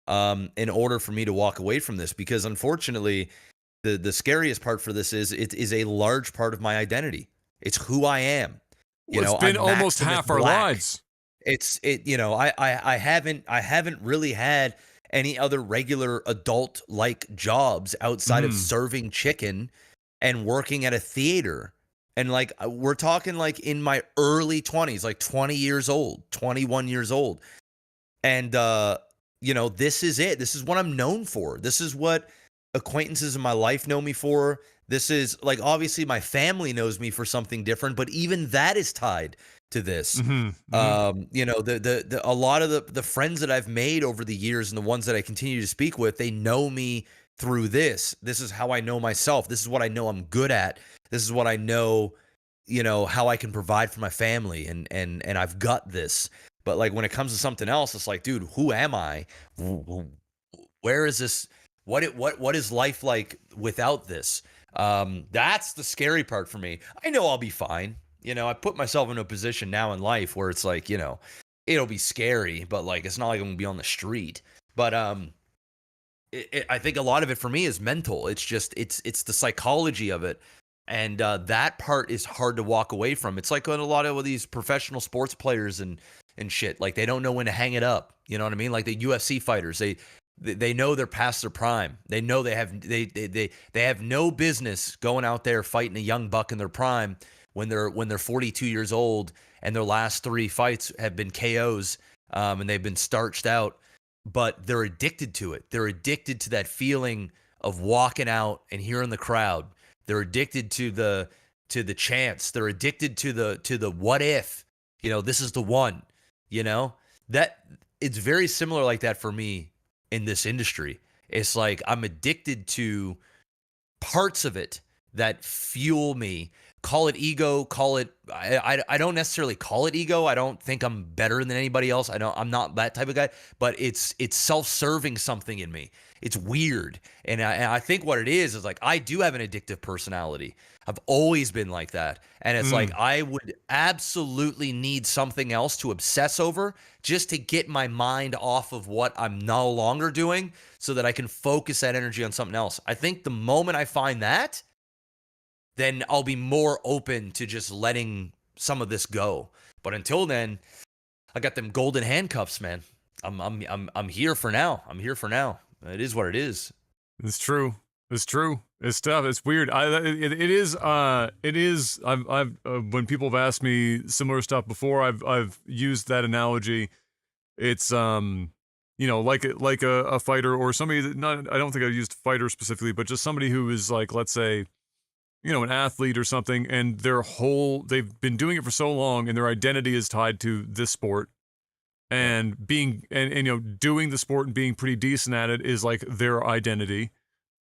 in order for me to walk away from this, because unfortunately the scariest part for this is it is a large part of my identity. It's who I am. It's been almost half our lives. I haven't really had any other regular adult like jobs outside of serving chicken and working at a theater. And like we're talking like in my early 20s, like 20 years old, 21 years old. And this is it. This is what I'm known for. This is what acquaintances in my life know me for. This is like, obviously my family knows me for something different, but even that is tied to this. A lot of the friends that I've made over the years and the ones that I continue to speak with, they know me through this. This is how I know myself. This is what I know I'm good at. This is what I know, how I can provide for my family, and I've got this. But like when it comes to something else, it's like, dude, who am I? Where is this? What is life like without this? That's the scary part for me. I know I'll be fine. I put myself in a position now in life where it's like, it'll be scary, but like, it's not like I'm gonna be on the street. But I think a lot of it for me is mental. It's just, it's the psychology of it. And that part is hard to walk away from. It's like a lot of these professional sports players and shit, like they don't know when to hang it up. You know what I mean? Like the UFC fighters, they know they're past their prime. They know they have no business going out there fighting a young buck in their prime when they're 42 years old and their last 3 fights have been KOs and they've been starched out, but they're addicted to it. They're addicted to that feeling of walking out and hearing the crowd. They're addicted to the chance. They're addicted to the what if, this is the one, that it's very similar like that for me in this industry. It's like I'm addicted to parts of it that fuel me. Call it ego, call it, I don't necessarily call it ego. I don't think I'm better than anybody else. I'm not that type of guy, but it's self-serving something in me. It's weird. And I think what it is like, I do have an addictive personality. I've always been like that. And it's like, I would absolutely need something else to obsess over just to get my mind off of what I'm no longer doing so that I can focus that energy on something else. I think the moment I find that, then I'll be more open to just letting some of this go. But until then, I got them golden handcuffs, man. I'm here for now. I'm here for now. It is what it is. It's true. It's true. It's tough. It's weird. It is. I've when people have asked me similar stuff before, I've used that analogy. It's like a fighter or somebody that not. I don't think I used fighter specifically, but just somebody who is like, let's say, an athlete or something, and they've been doing it for so long, and their identity is tied to this sport. And being doing the sport and being pretty decent at it is like their identity.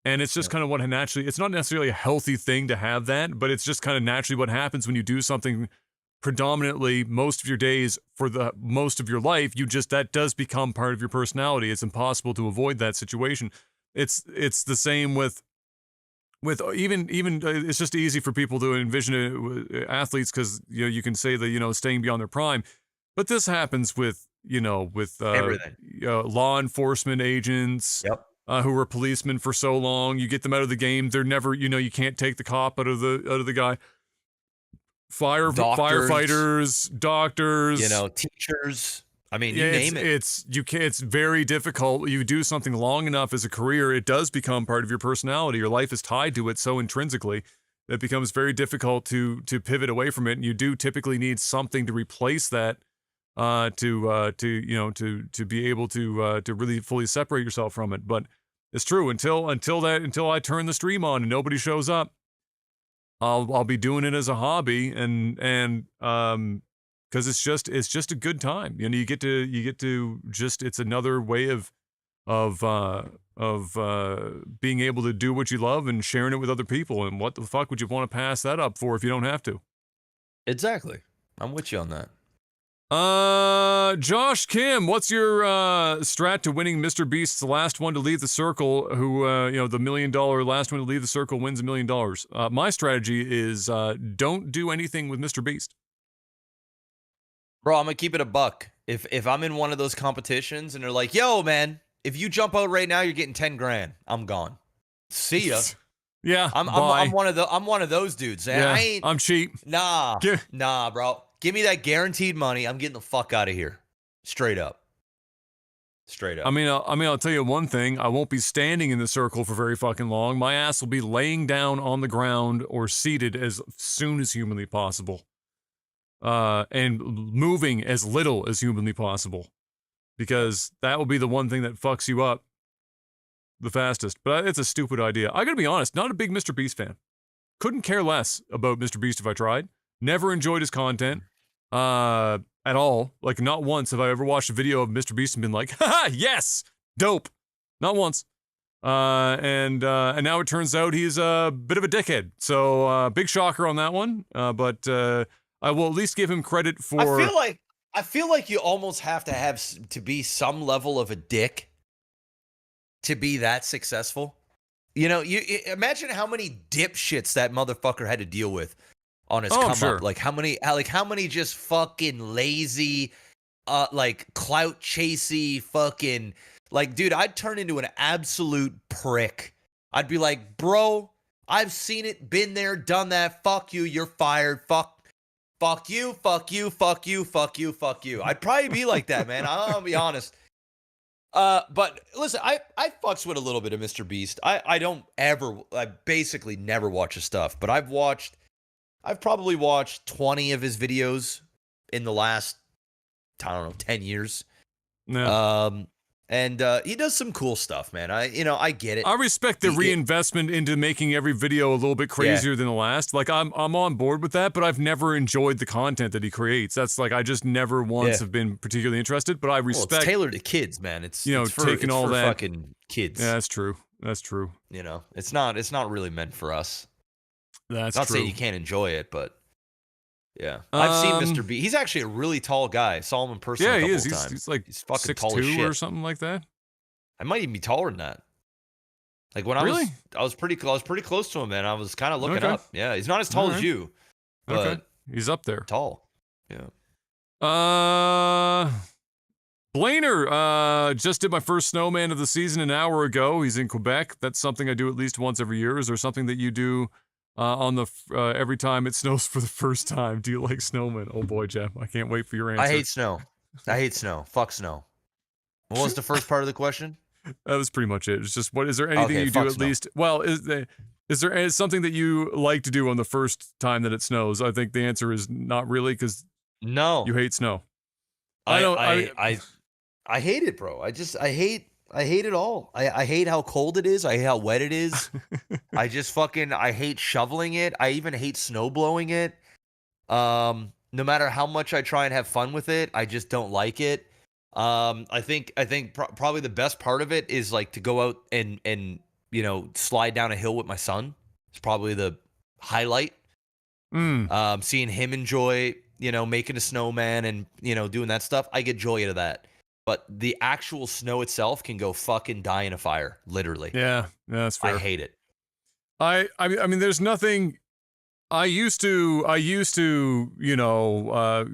And it's just kind of what naturally, it's not necessarily a healthy thing to have that, but it's just kind of naturally what happens when you do something predominantly most of your days for the most of your life. That does become part of your personality. It's impossible to avoid that situation. It's the same with even it's just easy for people to envision athletes because you can say that staying beyond their prime, but this happens with everything. Law enforcement agents. Yep. Who were policemen for so long. You get them out of the game. They're never, you can't take the cop out of the guy. Firefighters, doctors, teachers. I mean, you name it. It's very difficult. You do something long enough as a career, it does become part of your personality. Your life is tied to it so intrinsically that it becomes very difficult to pivot away from it. And you do typically need something to replace that. To be able to really fully separate yourself from it. But it's true until I turn the stream on and nobody shows up, I'll be doing it as a hobby and because it's just a good time. You get to just, it's another way of being able to do what you love and sharing it with other people. And what the fuck would you want to pass that up for if you don't have to? Exactly. I'm with you on that. Josh Kim, what's your strat to winning Mr. Beast's last one to leave the circle? Who the $1 million last one to leave the circle wins $1 million. My strategy is don't do anything with Mr. Beast. Bro, I'm gonna keep it a buck. If I'm in one of those competitions and they're like, "Yo, man, if you jump out right now, you're getting 10 grand." I'm gone. See ya. Yeah, I'm one of those dudes. Yeah, I'm cheap. Nah, bro. Give me that guaranteed money. I'm getting the fuck out of here. Straight up. I mean, I'll tell you one thing. I won't be standing in the circle for very fucking long. My ass will be laying down on the ground or seated as soon as humanly possible. And moving as little as humanly possible. Because that will be the one thing that fucks you up the fastest. But it's a stupid idea. I gotta be honest, not a big Mr. Beast fan. Couldn't care less about Mr. Beast if I tried. Never enjoyed his content. At all. Like, not once have I ever watched a video of Mr. Beast and been like, haha, yes, dope. Not once. And now it turns out he's a bit of a dickhead. So, big shocker on that one. But I will at least give him credit for. I feel like you almost have to be some level of a dick to be that successful. You imagine how many dipshits that motherfucker had to deal with on his come sure. up. Like how many just fucking lazy, clout chasey fucking, dude, I'd turn into an absolute prick. I'd be like, bro, I've seen it, been there, done that. Fuck you, you're fired. Fuck you, fuck you, fuck you, fuck you, fuck you. I'd probably be like that, man. I'll be honest. But listen, I fucks with a little bit of Mr. Beast. I basically never watch his stuff, but I've probably watched 20 of his videos in the last, 10 years. Yeah. And he does some cool stuff, man. I get it. I respect the reinvestment into making every video a little bit crazier than the last. Like, I'm on board with that, but I've never enjoyed the content that he creates. That's I just never once have been particularly interested, but I respect. Well, it's tailored to kids, man. It's taking all that fucking kids. Yeah, that's true. That's true. It's not really meant for us. That's not true. saying you can't enjoy it, but yeah, I've seen Mr. B. He's actually a really tall guy. Saw him in person. Yeah, a he couple is. Times. He's like he's fucking 6'2" tall as shit or something like that. I might even be taller than that. Like when I was pretty close to him, man. I was kind of looking up. Yeah, he's not as tall as you, but he's up there. Tall. Yeah. Blainer, just did my first snowman of the season an hour ago. He's in Quebec. That's something I do at least once every year. Is there something that you do on the every time it snows for the first time? Do you like snowmen? Oh boy, Jeff, I can't wait for your answer. I hate snow. I hate snow. Fuck snow. What was the first part of the question? That was pretty much it. It's just, what is there anything Okay, you do fuck at snow. least? Well, is there something that you like to do on the first time that it snows? I think the answer is not really, because No. you hate snow. I I don't. I hate it, bro. I hate it all. I hate how cold it is. I hate how wet it is. I hate shoveling it. I even hate snow blowing it. No matter how much I try and have fun with it, I just don't like it. I think probably the best part of it is like to go out and slide down a hill with my son. It's probably the highlight. Seeing him enjoy, making a snowman and, doing that stuff. I get joy out of that. But the actual snow itself can go fucking die in a fire, literally. Yeah, that's fair. I hate it. I mean, there's nothing. I used to,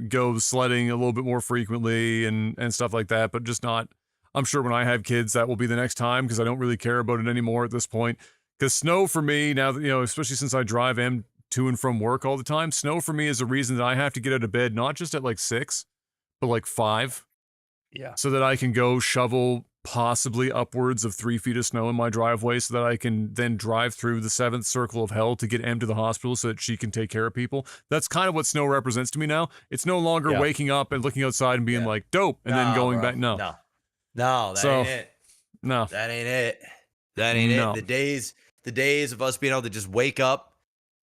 go sledding a little bit more frequently and stuff like that, but just not. I'm sure when I have kids, that will be the next time, because I don't really care about it anymore at this point. Because snow for me now, especially since I drive to and from work all the time, snow for me is a reason that I have to get out of bed not just at like 6, but like 5. Yeah. So that I can go shovel possibly upwards of 3 feet of snow in my driveway, so that I can then drive through the 7th circle of hell to get Em to the hospital so that she can take care of people. That's kind of what snow represents to me now. It's no longer waking up and looking outside and being like, dope, and then going back. No, that ain't it. No, that ain't it. That ain't it. The days of us being able to just wake up,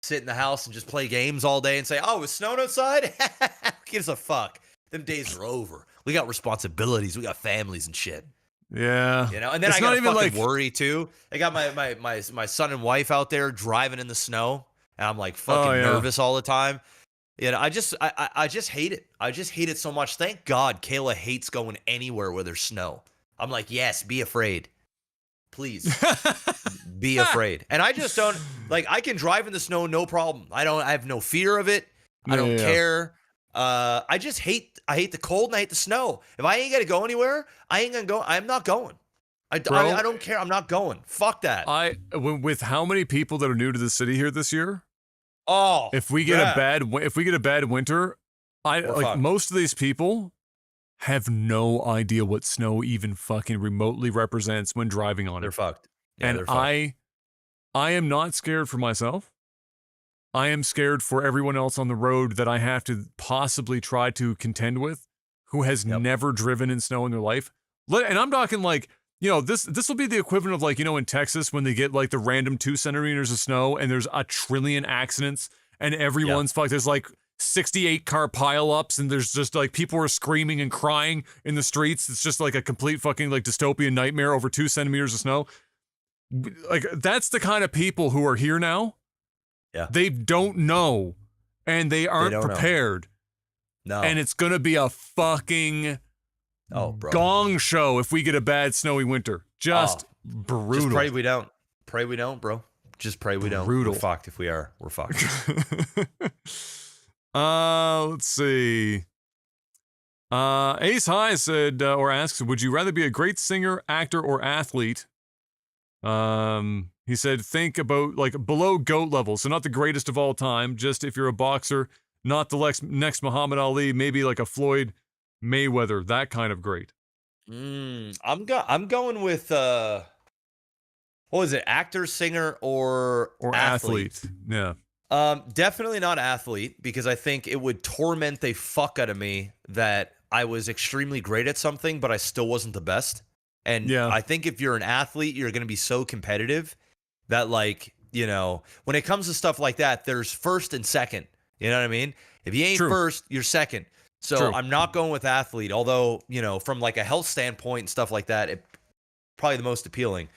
sit in the house, and just play games all day and say, "Oh, it's snowing outside." Who gives a fuck? Them days are over. We got responsibilities. We got families and shit. Yeah. And then I got to fucking worry too. I got my son and wife out there driving in the snow, and I'm like fucking nervous all the time. I just hate it. I just hate it so much. Thank God Kayla hates going anywhere where there's snow. I'm like, yes, be afraid. Please be afraid. And I just don't, like, I can drive in the snow, no problem. I have no fear of it. I don't care. I hate the cold and I hate the snow. If I ain't got to go anywhere, I ain't going to go. I'm not going. I don't care. I'm not going. Fuck that. With how many people that are new to the city here this year? Oh, if we get a bad winter, most of these people have no idea what snow even fucking remotely represents when driving on it. They're fucked. Yeah, and they're fucked. I am not scared for myself. I am scared for everyone else on the road that I have to possibly try to contend with, who has never driven in snow in their life. And I'm talking like, this will be the equivalent of like, in Texas when they get like the random 2 centimeters of snow and there's a trillion accidents and everyone's fucked. There's like 68 car pileups and there's just like people are screaming and crying in the streets. It's just like a complete fucking like dystopian nightmare over 2 centimeters of snow. Like, that's the kind of people who are here now. Yeah. They don't know and they aren't prepared. No. And it's going to be a fucking gong show if we get a bad snowy winter. Just brutal. Just pray we don't. Pray we don't, bro. Just pray we don't. We're fucked if we are. We're fucked. Let's see. Ace High said, or asks, would you rather be a great singer, actor, or athlete? He said, think about like below GOAT level. So not the greatest of all time. Just if you're a boxer, not the next Muhammad Ali, maybe like a Floyd Mayweather, that kind of great. I'm going with what was it? Actor, singer, or athlete? Yeah. Definitely not athlete, because I think it would torment the fuck out of me that I was extremely great at something, but I still wasn't the best. And I think if you're an athlete, you're going to be so competitive that, like, when it comes to stuff like that, there's first and second. You know what I mean? If you ain't first, you're second. So I'm not going with athlete, although, from like a health standpoint and stuff like that, it probably the most appealing.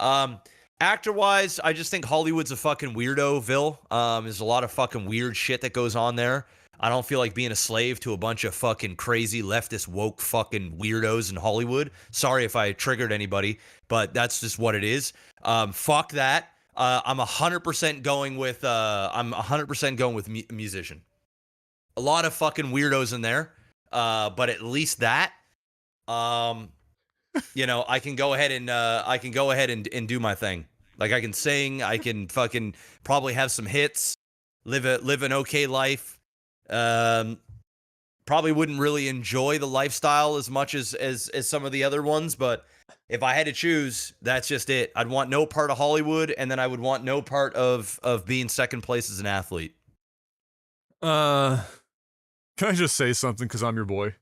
Actor-wise, I just think Hollywood's a fucking weirdo-ville. There's a lot of fucking weird shit that goes on there. I don't feel like being a slave to a bunch of fucking crazy leftist woke fucking weirdos in Hollywood. Sorry if I triggered anybody, but that's just what it is. Fuck that. I'm 100% going with musician. A lot of fucking weirdos in there, but at least that, I can go ahead and do my thing. Like, I can sing, I can fucking probably have some hits, live an okay life. Probably probably wouldn't really enjoy the lifestyle as much as some of the other ones, but if I had to choose, that's just it. I'd want no part of Hollywood, and then I would want no part of being second place as an athlete. Can I just say something because I'm your boy?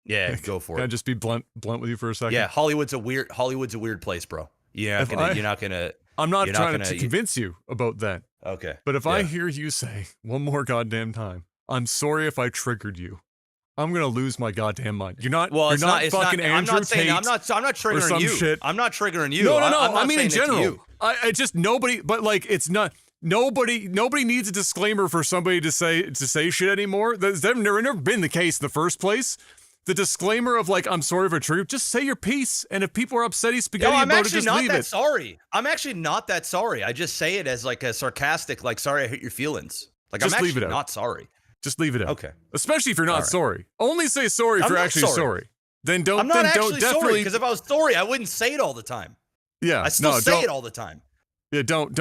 Yeah, go for Can I it. just be blunt with you for a second? Yeah, Hollywood's a weird place, bro. You're not gonna. I'm not trying to convince you about that. Okay. But if I hear you say one more goddamn time, I'm sorry if I triggered you, I'm gonna lose my goddamn mind. You're not. Well, you're not fucking Andrew Tate. I'm not triggering you. Shit. I'm not triggering you. No. I mean in general. I just nobody. But like, it's not. Nobody needs a disclaimer for somebody to say shit anymore. That's never been the case in the first place. The disclaimer of like, I'm sorry for trigger. Just say your piece, and if people are upsetty spaghetti about it, just leave it. I'm actually not that sorry. I'm actually not that sorry. I just say it as like a sarcastic, like, sorry I hurt your feelings. Like, just I'm leave actually it out. not sorry. Just leave it out. Okay. Especially if you're not sorry. Only say sorry if you're actually sorry. Then don't. I'm not actually definitely, sorry, because if I was sorry, I wouldn't say it all the time. Yeah. I still say it all the time. Yeah. Don't.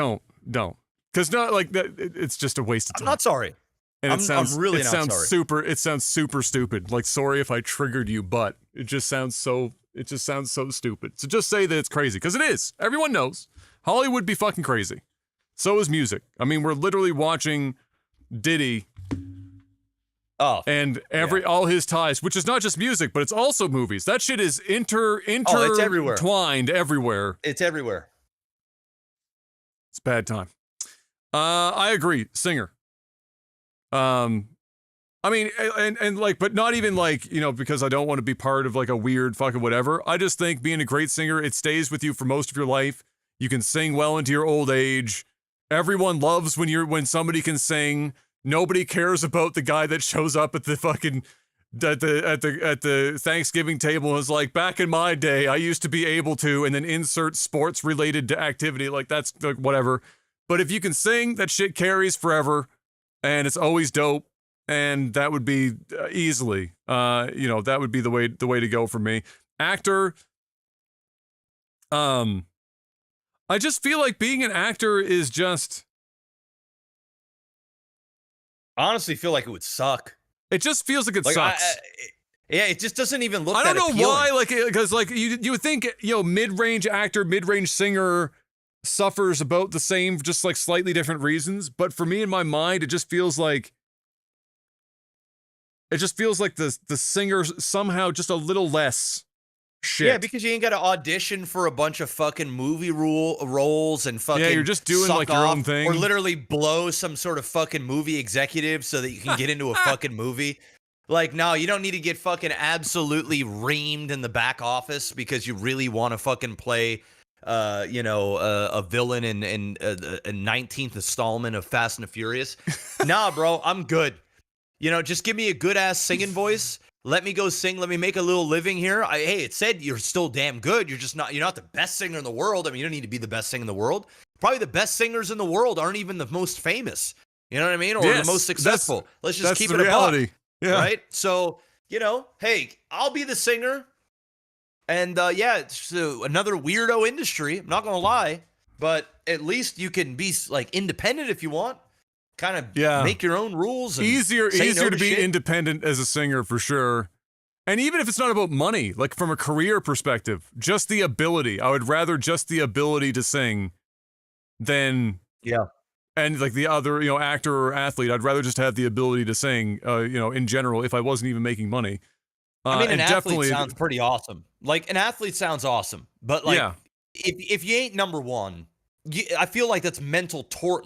Because not like that. It's just a waste of time. I'm not sorry. And I'm really not sorry. It sounds super stupid. Like, sorry if I triggered you, but it just sounds so stupid. So just say that it's crazy, because it is. Everyone knows Hollywood be fucking crazy. So is music. I mean, we're literally watching Diddy. And all his ties, which is not just music, but it's also movies. That shit is it's everywhere. Twined everywhere. It's everywhere. It's bad time. I agree. Singer. I mean, and like, but not even like, because I don't want to be part of like a weird fucking whatever. I just think being a great singer, it stays with you for most of your life. You can sing well into your old age. Everyone loves when somebody can sing. Nobody cares about the guy that shows up at the fucking at the Thanksgiving table and is like, back in my day, I used to be able to, and then insert sports related activity. Like, that's like whatever. But if you can sing, that shit carries forever. And it's always dope, and that would be easily, that would be the way to go for me. Actor, I just feel like being an actor is just. I honestly feel like it would suck. It just feels like it sucks. It just doesn't even look. I don't know appealing. why, like, because like you would think mid-range actor, mid-range singer suffers about the same, just like slightly different reasons, but for me in my mind it just feels like the singer's somehow just a little less shit. Yeah, because you ain't got to audition for a bunch of fucking movie roles and fucking. Yeah, you're just doing like your own thing, or literally blow some sort of fucking movie executive so that you can get into a fucking movie. Like, no, you don't need to get fucking absolutely reamed in the back office because you really want to fucking play a villain in a 19th installment of Fast and the Furious. Nah, bro, I'm good. Just give me a good ass singing voice. Let me go sing. Let me make a little living here. It said you're still damn good. You're not the best singer in the world. I mean, you don't need to be the best singer in the world. Probably the best singers in the world aren't even the most famous. You know what I mean? Or the most successful. Let's just keep it a reality. Yeah. Right? So, hey, I'll be the singer. And it's another weirdo industry. I'm not gonna lie, but at least you can be like independent if you want. Kind of make your own rules. And easier to be independent as a singer for sure. And even if it's not about money, like from a career perspective, just the ability. I would rather just the ability to sing than And like the other actor or athlete, I'd rather just have the ability to sing. In general, if I wasn't even making money. I mean, an athlete sounds pretty awesome. Like, an athlete sounds awesome, but like, if you ain't number one, I feel like that's mental torture.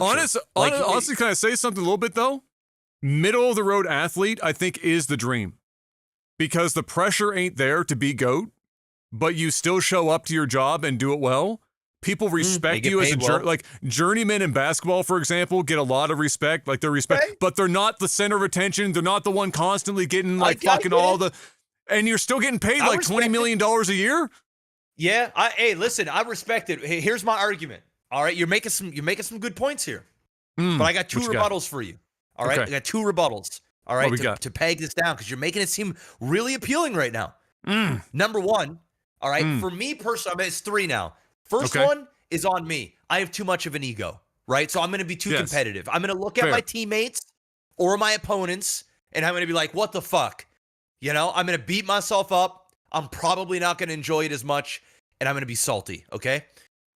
Honestly, can I say something a little bit though? Middle of the road athlete, I think, is the dream, because the pressure ain't there to be GOAT, but you still show up to your job and do it well. People respect you as a journeymen in basketball, for example, get a lot of respect. Like, they're but they're not the center of attention. They're not the one constantly getting and you're still getting paid like $20 million a year. Yeah. Hey, listen, I respect it. Hey, here's my argument. All right. You're making some good points here, but I got two rebuttals for you. All right. Okay. I got two rebuttals. All right. To peg this down, because you're making it seem really appealing right now. Number one. All right. For me personally, I mean, it's three now. First one is on me. I have too much of an ego, right? So I'm going to be too competitive. I'm going to look at my teammates or my opponents and I'm going to be like, what the fuck? You know, I'm going to beat myself up. I'm probably not going to enjoy it as much, and I'm going to be salty, okay?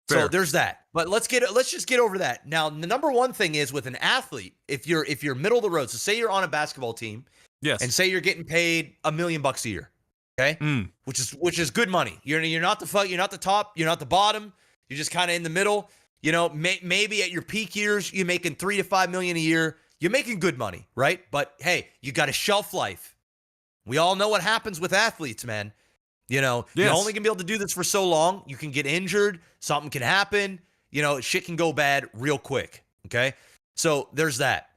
Fair. So there's that. But let's just get over that. Now, the number one thing is with an athlete, if you're middle of the road, so say you're on a basketball team, Yes. and say you're getting paid $1 million a year, okay? Which is good money. You're not the top, you're not the bottom. You're just kind of in the middle. You know, maybe at your peak years, you're making $3 to $5 million a year. You're making good money, right? But hey, you got a shelf life. We all know what happens with athletes, man. You know, Yes. you're only gonna be able to do this for so long. You can get injured. Something can happen. You know, shit can go bad real quick. Okay, so there's that.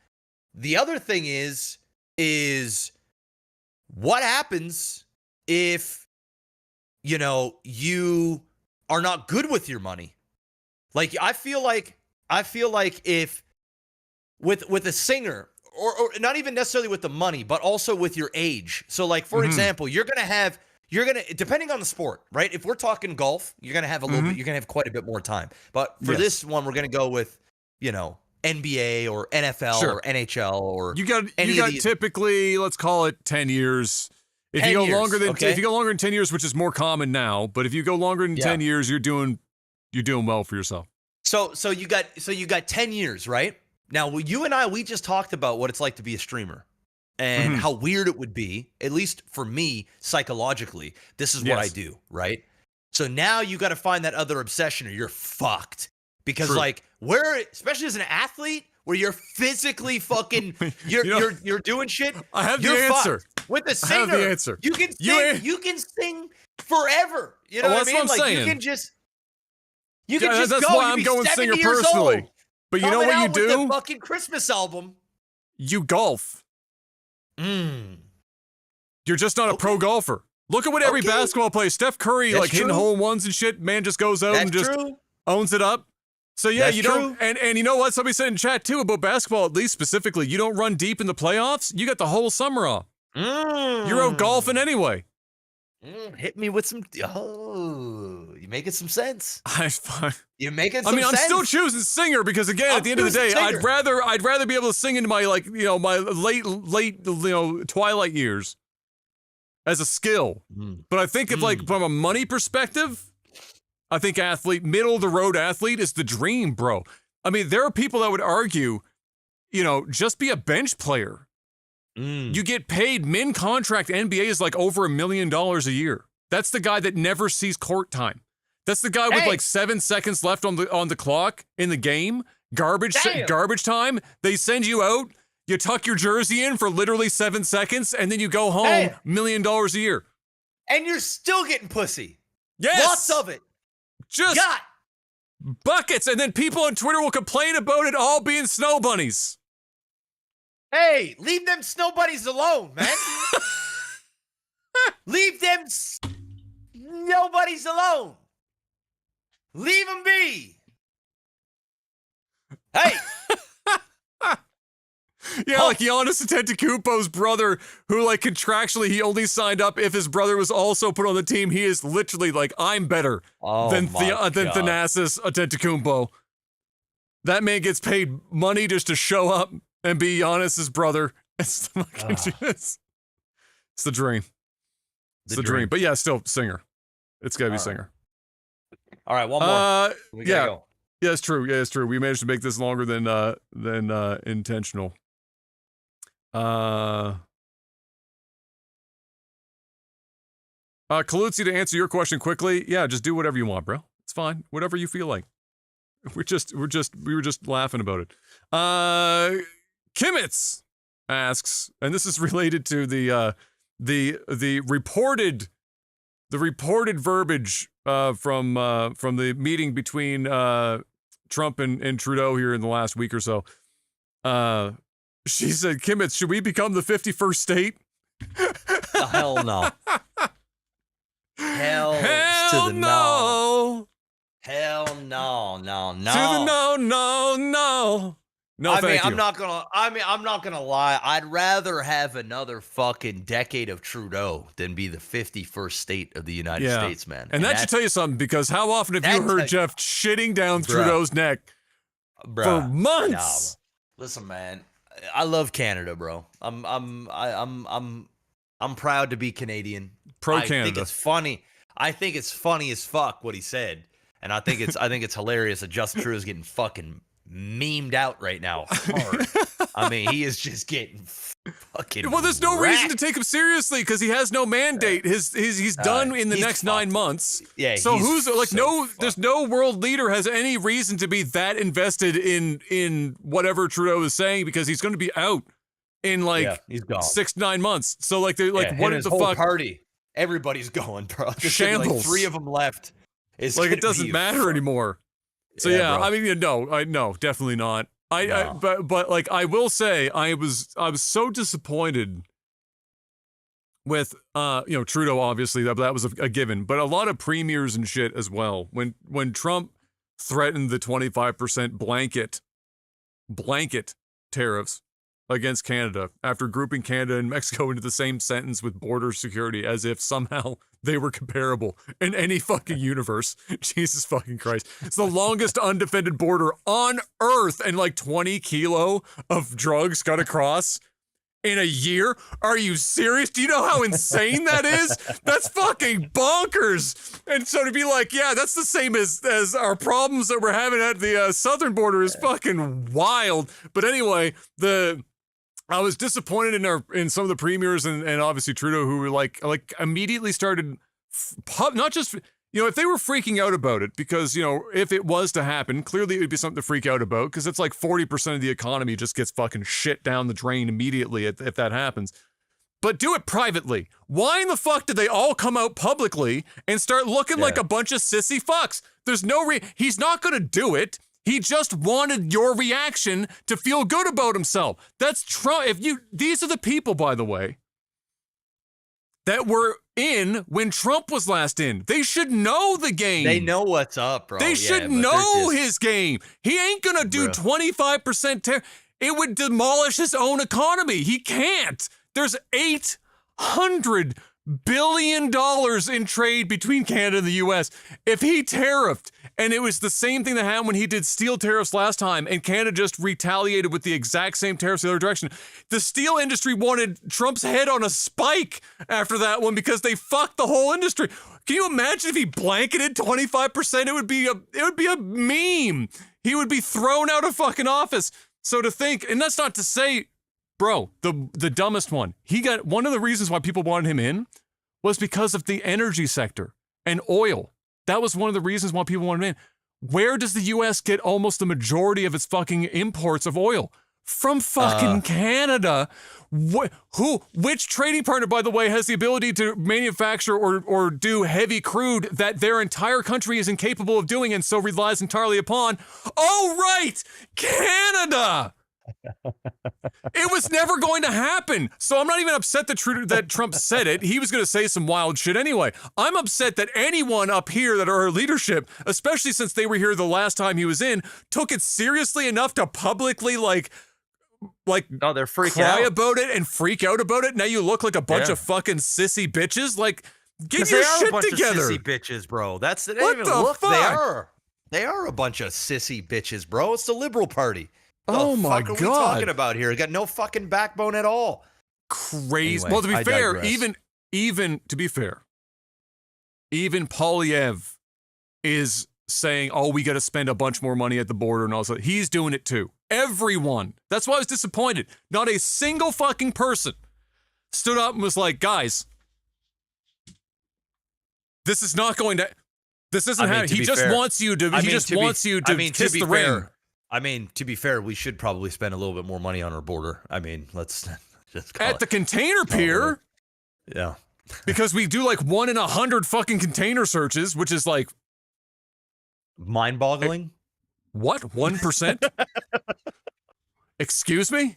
The other thing is what happens if, you know, you are not good with your money? Like, I feel like if with a singer, or not even necessarily with the money, but also with your age. So like, for example, you're going to, depending on the sport, right? If we're talking golf, you're going to have a little bit, you're going to have quite a bit more time. But for this one, we're going to go with, you know, NBA or NFL or NHL or you got typically, let's call it 10 years. If you go longer than 10 years, which is more common now, but if you go longer than 10 years, you're doing well for yourself. So you got 10 years, right? Now, you and I, we just talked about what it's like to be a streamer and how weird it would be, at least for me, psychologically. This is what I do, right? So now you got to find that other obsession or you're fucked. Because like, especially as an athlete, where you're physically fucking, you're doing shit. I have the answer. With a singer, I have the answer. You can sing, you can sing forever. You know what I mean? That's what I'm saying. You can just that's go. why I'm going singer personally. Old, but you know what you do? With the fucking Christmas album. You golf. You're just not a pro golfer. Look at what every basketball player, Steph Curry, That's like hitting hole in ones and shit. Man just goes out and just owns it up. So yeah, That's you don't. And you know what? Somebody said in chat too about basketball, at least specifically, you don't run deep in the playoffs. You got the whole summer off. You're out golfing anyway. Hit me with some. Oh, you making some sense. You're making some sense. I'm still choosing singer because again, at the end of the day, I'd rather be able to sing into my my late twilight years as a skill. But I think if from a money perspective, I think middle of the road athlete is the dream, bro. I mean, there are people that would argue, just be a bench player. You get paid min contract. NBA is like over $1 million a year. That's the guy that never sees court time. That's the guy with like 7 seconds left on the clock in the game. Garbage time. They send you out. You tuck your jersey in for literally 7 seconds, and then you go home. $1 million a year. And you're still getting pussy. Yes, lots of it. Just buckets, and then people on Twitter will complain about it all being snow bunnies. Hey, leave them snow bunnies alone, man. Leave them snow bunnies alone. Leave them be. Hey. Yeah, like Giannis Antetokounmpo's brother, who like contractually he only signed up if his brother was also put on the team. He is literally like, I'm better than Thanasis Antetokounmpo. That man gets paid money just to show up and be Giannis's brother. It's the dream. It's the dream. But yeah, still singer. It's gotta be singer. All right, one more. We gotta go. Yeah, it's true. Yeah, it's true. We managed to make this longer than intentional. Kalutzi, to answer your question quickly, yeah, just do whatever you want, bro. It's fine. Whatever you feel like. We were just laughing about it. Kimmits asks, and this is related to the reported verbiage from the meeting between Trump and Trudeau here in the last week or so. She said, Kimmits, should we become the 51st state? Hell no. Hell to the no. Hell no. To the no. No, thank you. I'm not gonna lie. I'd rather have another fucking decade of Trudeau than be the 51st state of the United States, man. And that should tell you something, because how often have you heard Jeff shitting down Trudeau's neck for months? No. Listen, man. I love Canada, bro. I'm proud to be Canadian. Pro Canada. I think it's funny. I think it's funny as fuck what he said, and I think it's hilarious that Justin Trudeau's getting fucking memed out right now hard. I mean, he is just getting fucking. Well, there's no reason to wrecked. take him seriously because he has no mandate. He's done in the he's next fucked. 9 months. Yeah. So he's who's like so there's fucked. no world leader has any reason to be that invested in whatever Trudeau is saying because he's going to be out in like he's gone. 6-9 months. So like they're like, Him what and the his whole fuck? party? Everybody's going, bro. There's gonna be like Shambles. 3 of them left. It's Like it gonna doesn't be matter anymore. So Yeah, bro. I mean, no, definitely not. No. But like I will say, I was so disappointed with Trudeau. Obviously, that was a given, but a lot of premiers and shit as well. When Trump threatened the 25% blanket tariffs against Canada after grouping Canada and Mexico into the same sentence with border security as if somehow they were comparable in any fucking universe. Jesus fucking Christ. It's the longest undefended border on earth, and like 20 kilo of drugs got across in a year? Are you serious? Do you know how insane that is? That's fucking bonkers. And so to be like, yeah, that's the same as our problems that we're having at the southern border is fucking wild. But anyway, I was disappointed in some of the premiers and obviously Trudeau, who were like immediately started not just if they were freaking out about it because if it was to happen, clearly it would be something to freak out about because it's like 40% of the economy just gets fucking shit down the drain immediately if that happens. But do it privately. Why in the fuck did they all come out publicly and start looking like a bunch of sissy fucks? There's no he's not gonna do it. He just wanted your reaction to feel good about himself. That's Trump. These are the people, by the way, that were in when Trump was last in. They should know the game. They know what's up, bro. They should know his game. He ain't gonna do 25% tariff. It would demolish his own economy. He can't. There's $800 billion in trade between Canada and the U.S. If he tariffed, and it was the same thing that happened when he did steel tariffs last time, and Canada just retaliated with the exact same tariffs the other direction. The steel industry wanted Trump's head on a spike after that one because they fucked the whole industry. Can you imagine if he blanketed 25%? It would be a meme. He would be thrown out of fucking office. So to think, and that's not to say, bro, the dumbest one. He got one of the reasons why people wanted him in was because of the energy sector and oil. That was one of the reasons why people wanted him in. Where does the U.S. get almost the majority of its fucking imports of oil? From fucking Canada. Which trading partner, by the way, has the ability to manufacture or do heavy crude that their entire country is incapable of doing and so relies entirely upon? Oh, right! Canada! It was never going to happen. So I'm not even upset that Trump said it. He was going to say some wild shit anyway. I'm upset that anyone up here that are leadership, especially since they were here the last time he was in, took it seriously enough to publicly no, they're freaking cry out about it and freak out about it. Now you look like a bunch of fucking sissy bitches. Like, get your shit together. Sissy bitches, bro. That's the What the fuck? They are a bunch of sissy bitches, bro. It's the Liberal Party. Oh my God! What are we talking about here? Got no fucking backbone at all. Crazy. Anyway, well, to be I fair, digress. even to be fair, even Polyev is saying, "Oh, we got to spend a bunch more money at the border," and all that. He's doing it too. Everyone. That's why I was disappointed. Not a single fucking person stood up and was like, "Guys, this is not going to. This isn't happening. He just wants you to. He just wants you to kiss the ring." I mean, to be fair, we should probably spend a little bit more money on our border. I mean, let's just call at the container pier. Yeah. Because we do like 1 in 100 fucking container searches, which is like mind-boggling. What? 1%? Excuse me?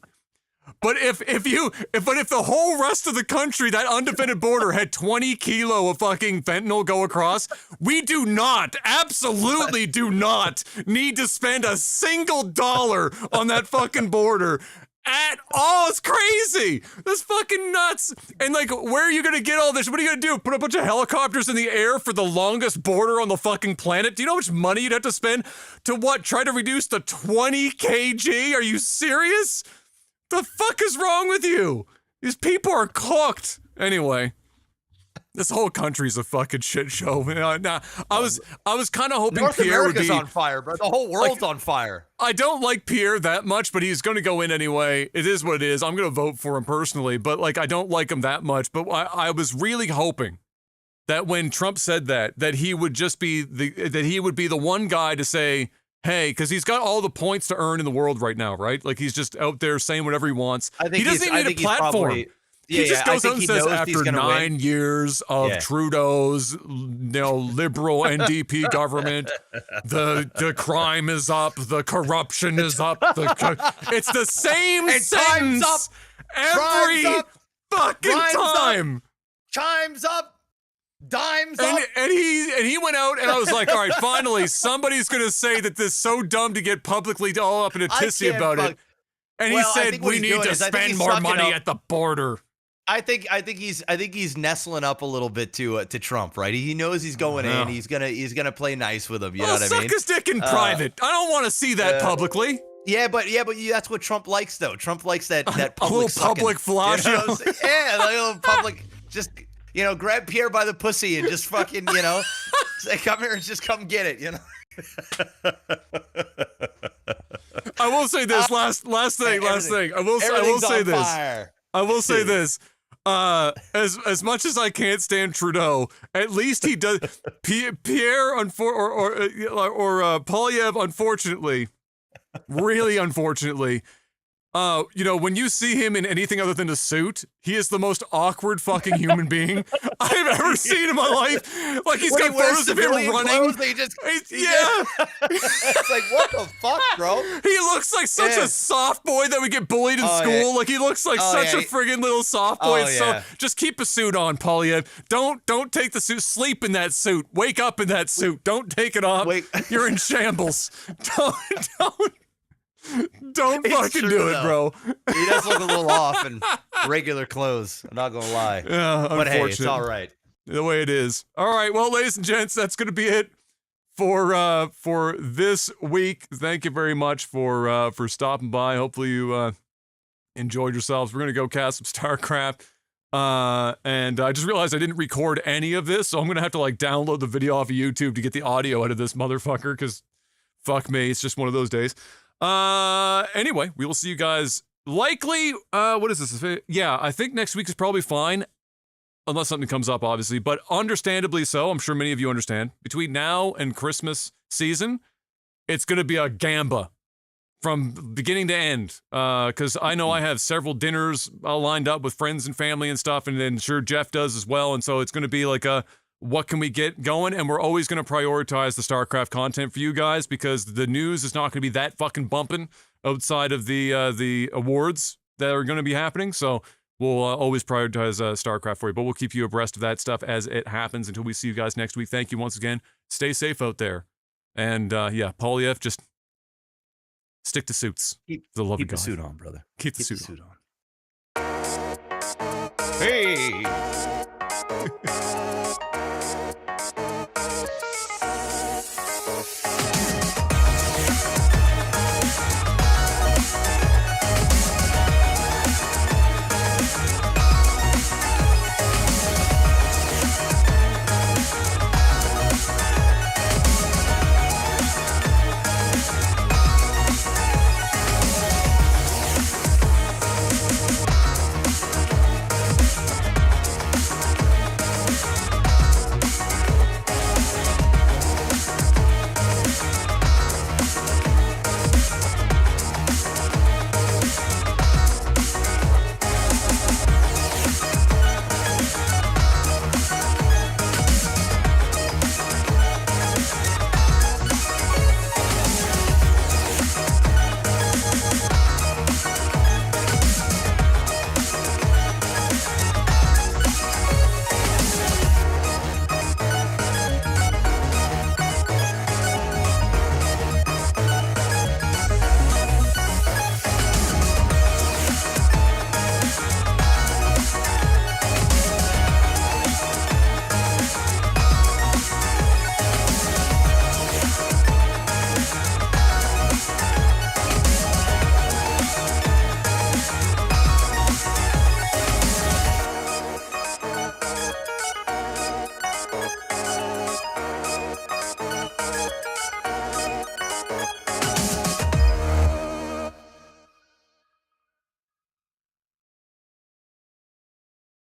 But if the whole rest of the country, that undefended border, had 20 kilo of fucking fentanyl go across, we do not, absolutely do not need to spend a single dollar on that fucking border at all. It's crazy. That's fucking nuts. And like, where are you going to get all this? What are you going to do? Put a bunch of helicopters in the air for the longest border on the fucking planet? Do you know how much money you'd have to spend to try to reduce the 20 kg? Are you serious? The fuck is wrong with you? These people are cooked. Anyway, this whole country's a fucking shit show. Nah, I was kind of hoping North Pierre America's would be on fire, bro. The whole world's on fire. I don't like Pierre that much, but he's going to go in anyway. It is what it is. I'm going to vote for him personally, but like I don't like him that much. But I was really hoping that when Trump said that he would just be the one guy to say, hey, because he's got all the points to earn in the world right now, right? Like he's just out there saying whatever he wants. He doesn't even need a platform. He just goes out and says after 9 years of Trudeau's, liberal NDP government, the crime is up, the corruption is up. It's the same sentence every fucking time. Chimes up. Dimes up. And he went out, and I was like, all right, finally, somebody's going to say that this is so dumb to get publicly all up in a tizzy about it. And he said, we need to spend more money at the border. I think he's nestling up a little bit to Trump, right? He knows he's going in. He's gonna play nice with him. You know what I mean? Suck his dick in private. I don't want to see that publicly. Yeah, but that's what Trump likes, though. Trump likes that public a little public flash. You know yeah, a little public. Just grab Pierre by the pussy and just fucking say, come here and just come get it. I will say this last thing. I will say this. Fire. I will say this. As much as I can't stand Trudeau, at least he does. Pierre or Polyev, unfortunately, really unfortunately, when you see him in anything other than a suit, he is the most awkward fucking human being I've ever seen in my life. Like he's got photos of him running. It's like, what the fuck, bro? He looks like such a soft boy that would get bullied in school. Yeah. Like he looks like such a friggin' little soft boy. So just keep a suit on, Polyev. Don't take the suit. Sleep in that suit. Wake up in that suit. Don't take it off. You're in shambles. Don't fucking do it, bro. He does look a little off in regular clothes. I'm not gonna lie. Yeah, but hey, it's all right. The way it is. All right, well, ladies and gents, that's gonna be it for this week. Thank you very much for stopping by. Hopefully you enjoyed yourselves. We're gonna go cast some StarCraft. And I just realized I didn't record any of this, so I'm gonna have to download the video off of YouTube to get the audio out of this motherfucker. Because fuck me, it's just one of those days. Anyway, we will see you guys likely, what is this? Yeah, I think next week is probably fine, unless something comes up, obviously, but understandably so. I'm sure many of you understand. Between now and Christmas season, it's going to be a gamba from beginning to end, because I know I have several dinners lined up with friends and family and stuff, and then sure Jeff does as well, and so it's going to be like a what can we get going? And we're always going to prioritize the StarCraft content for you guys because the news is not going to be that fucking bumping outside of the awards that are going to be happening. So we'll always prioritize StarCraft for you, but we'll keep you abreast of that stuff as it happens until we see you guys next week. Thank you once again. Stay safe out there. And Polyev, just stick to suits. Keep the suit on, brother. Keep the suit on. Hey.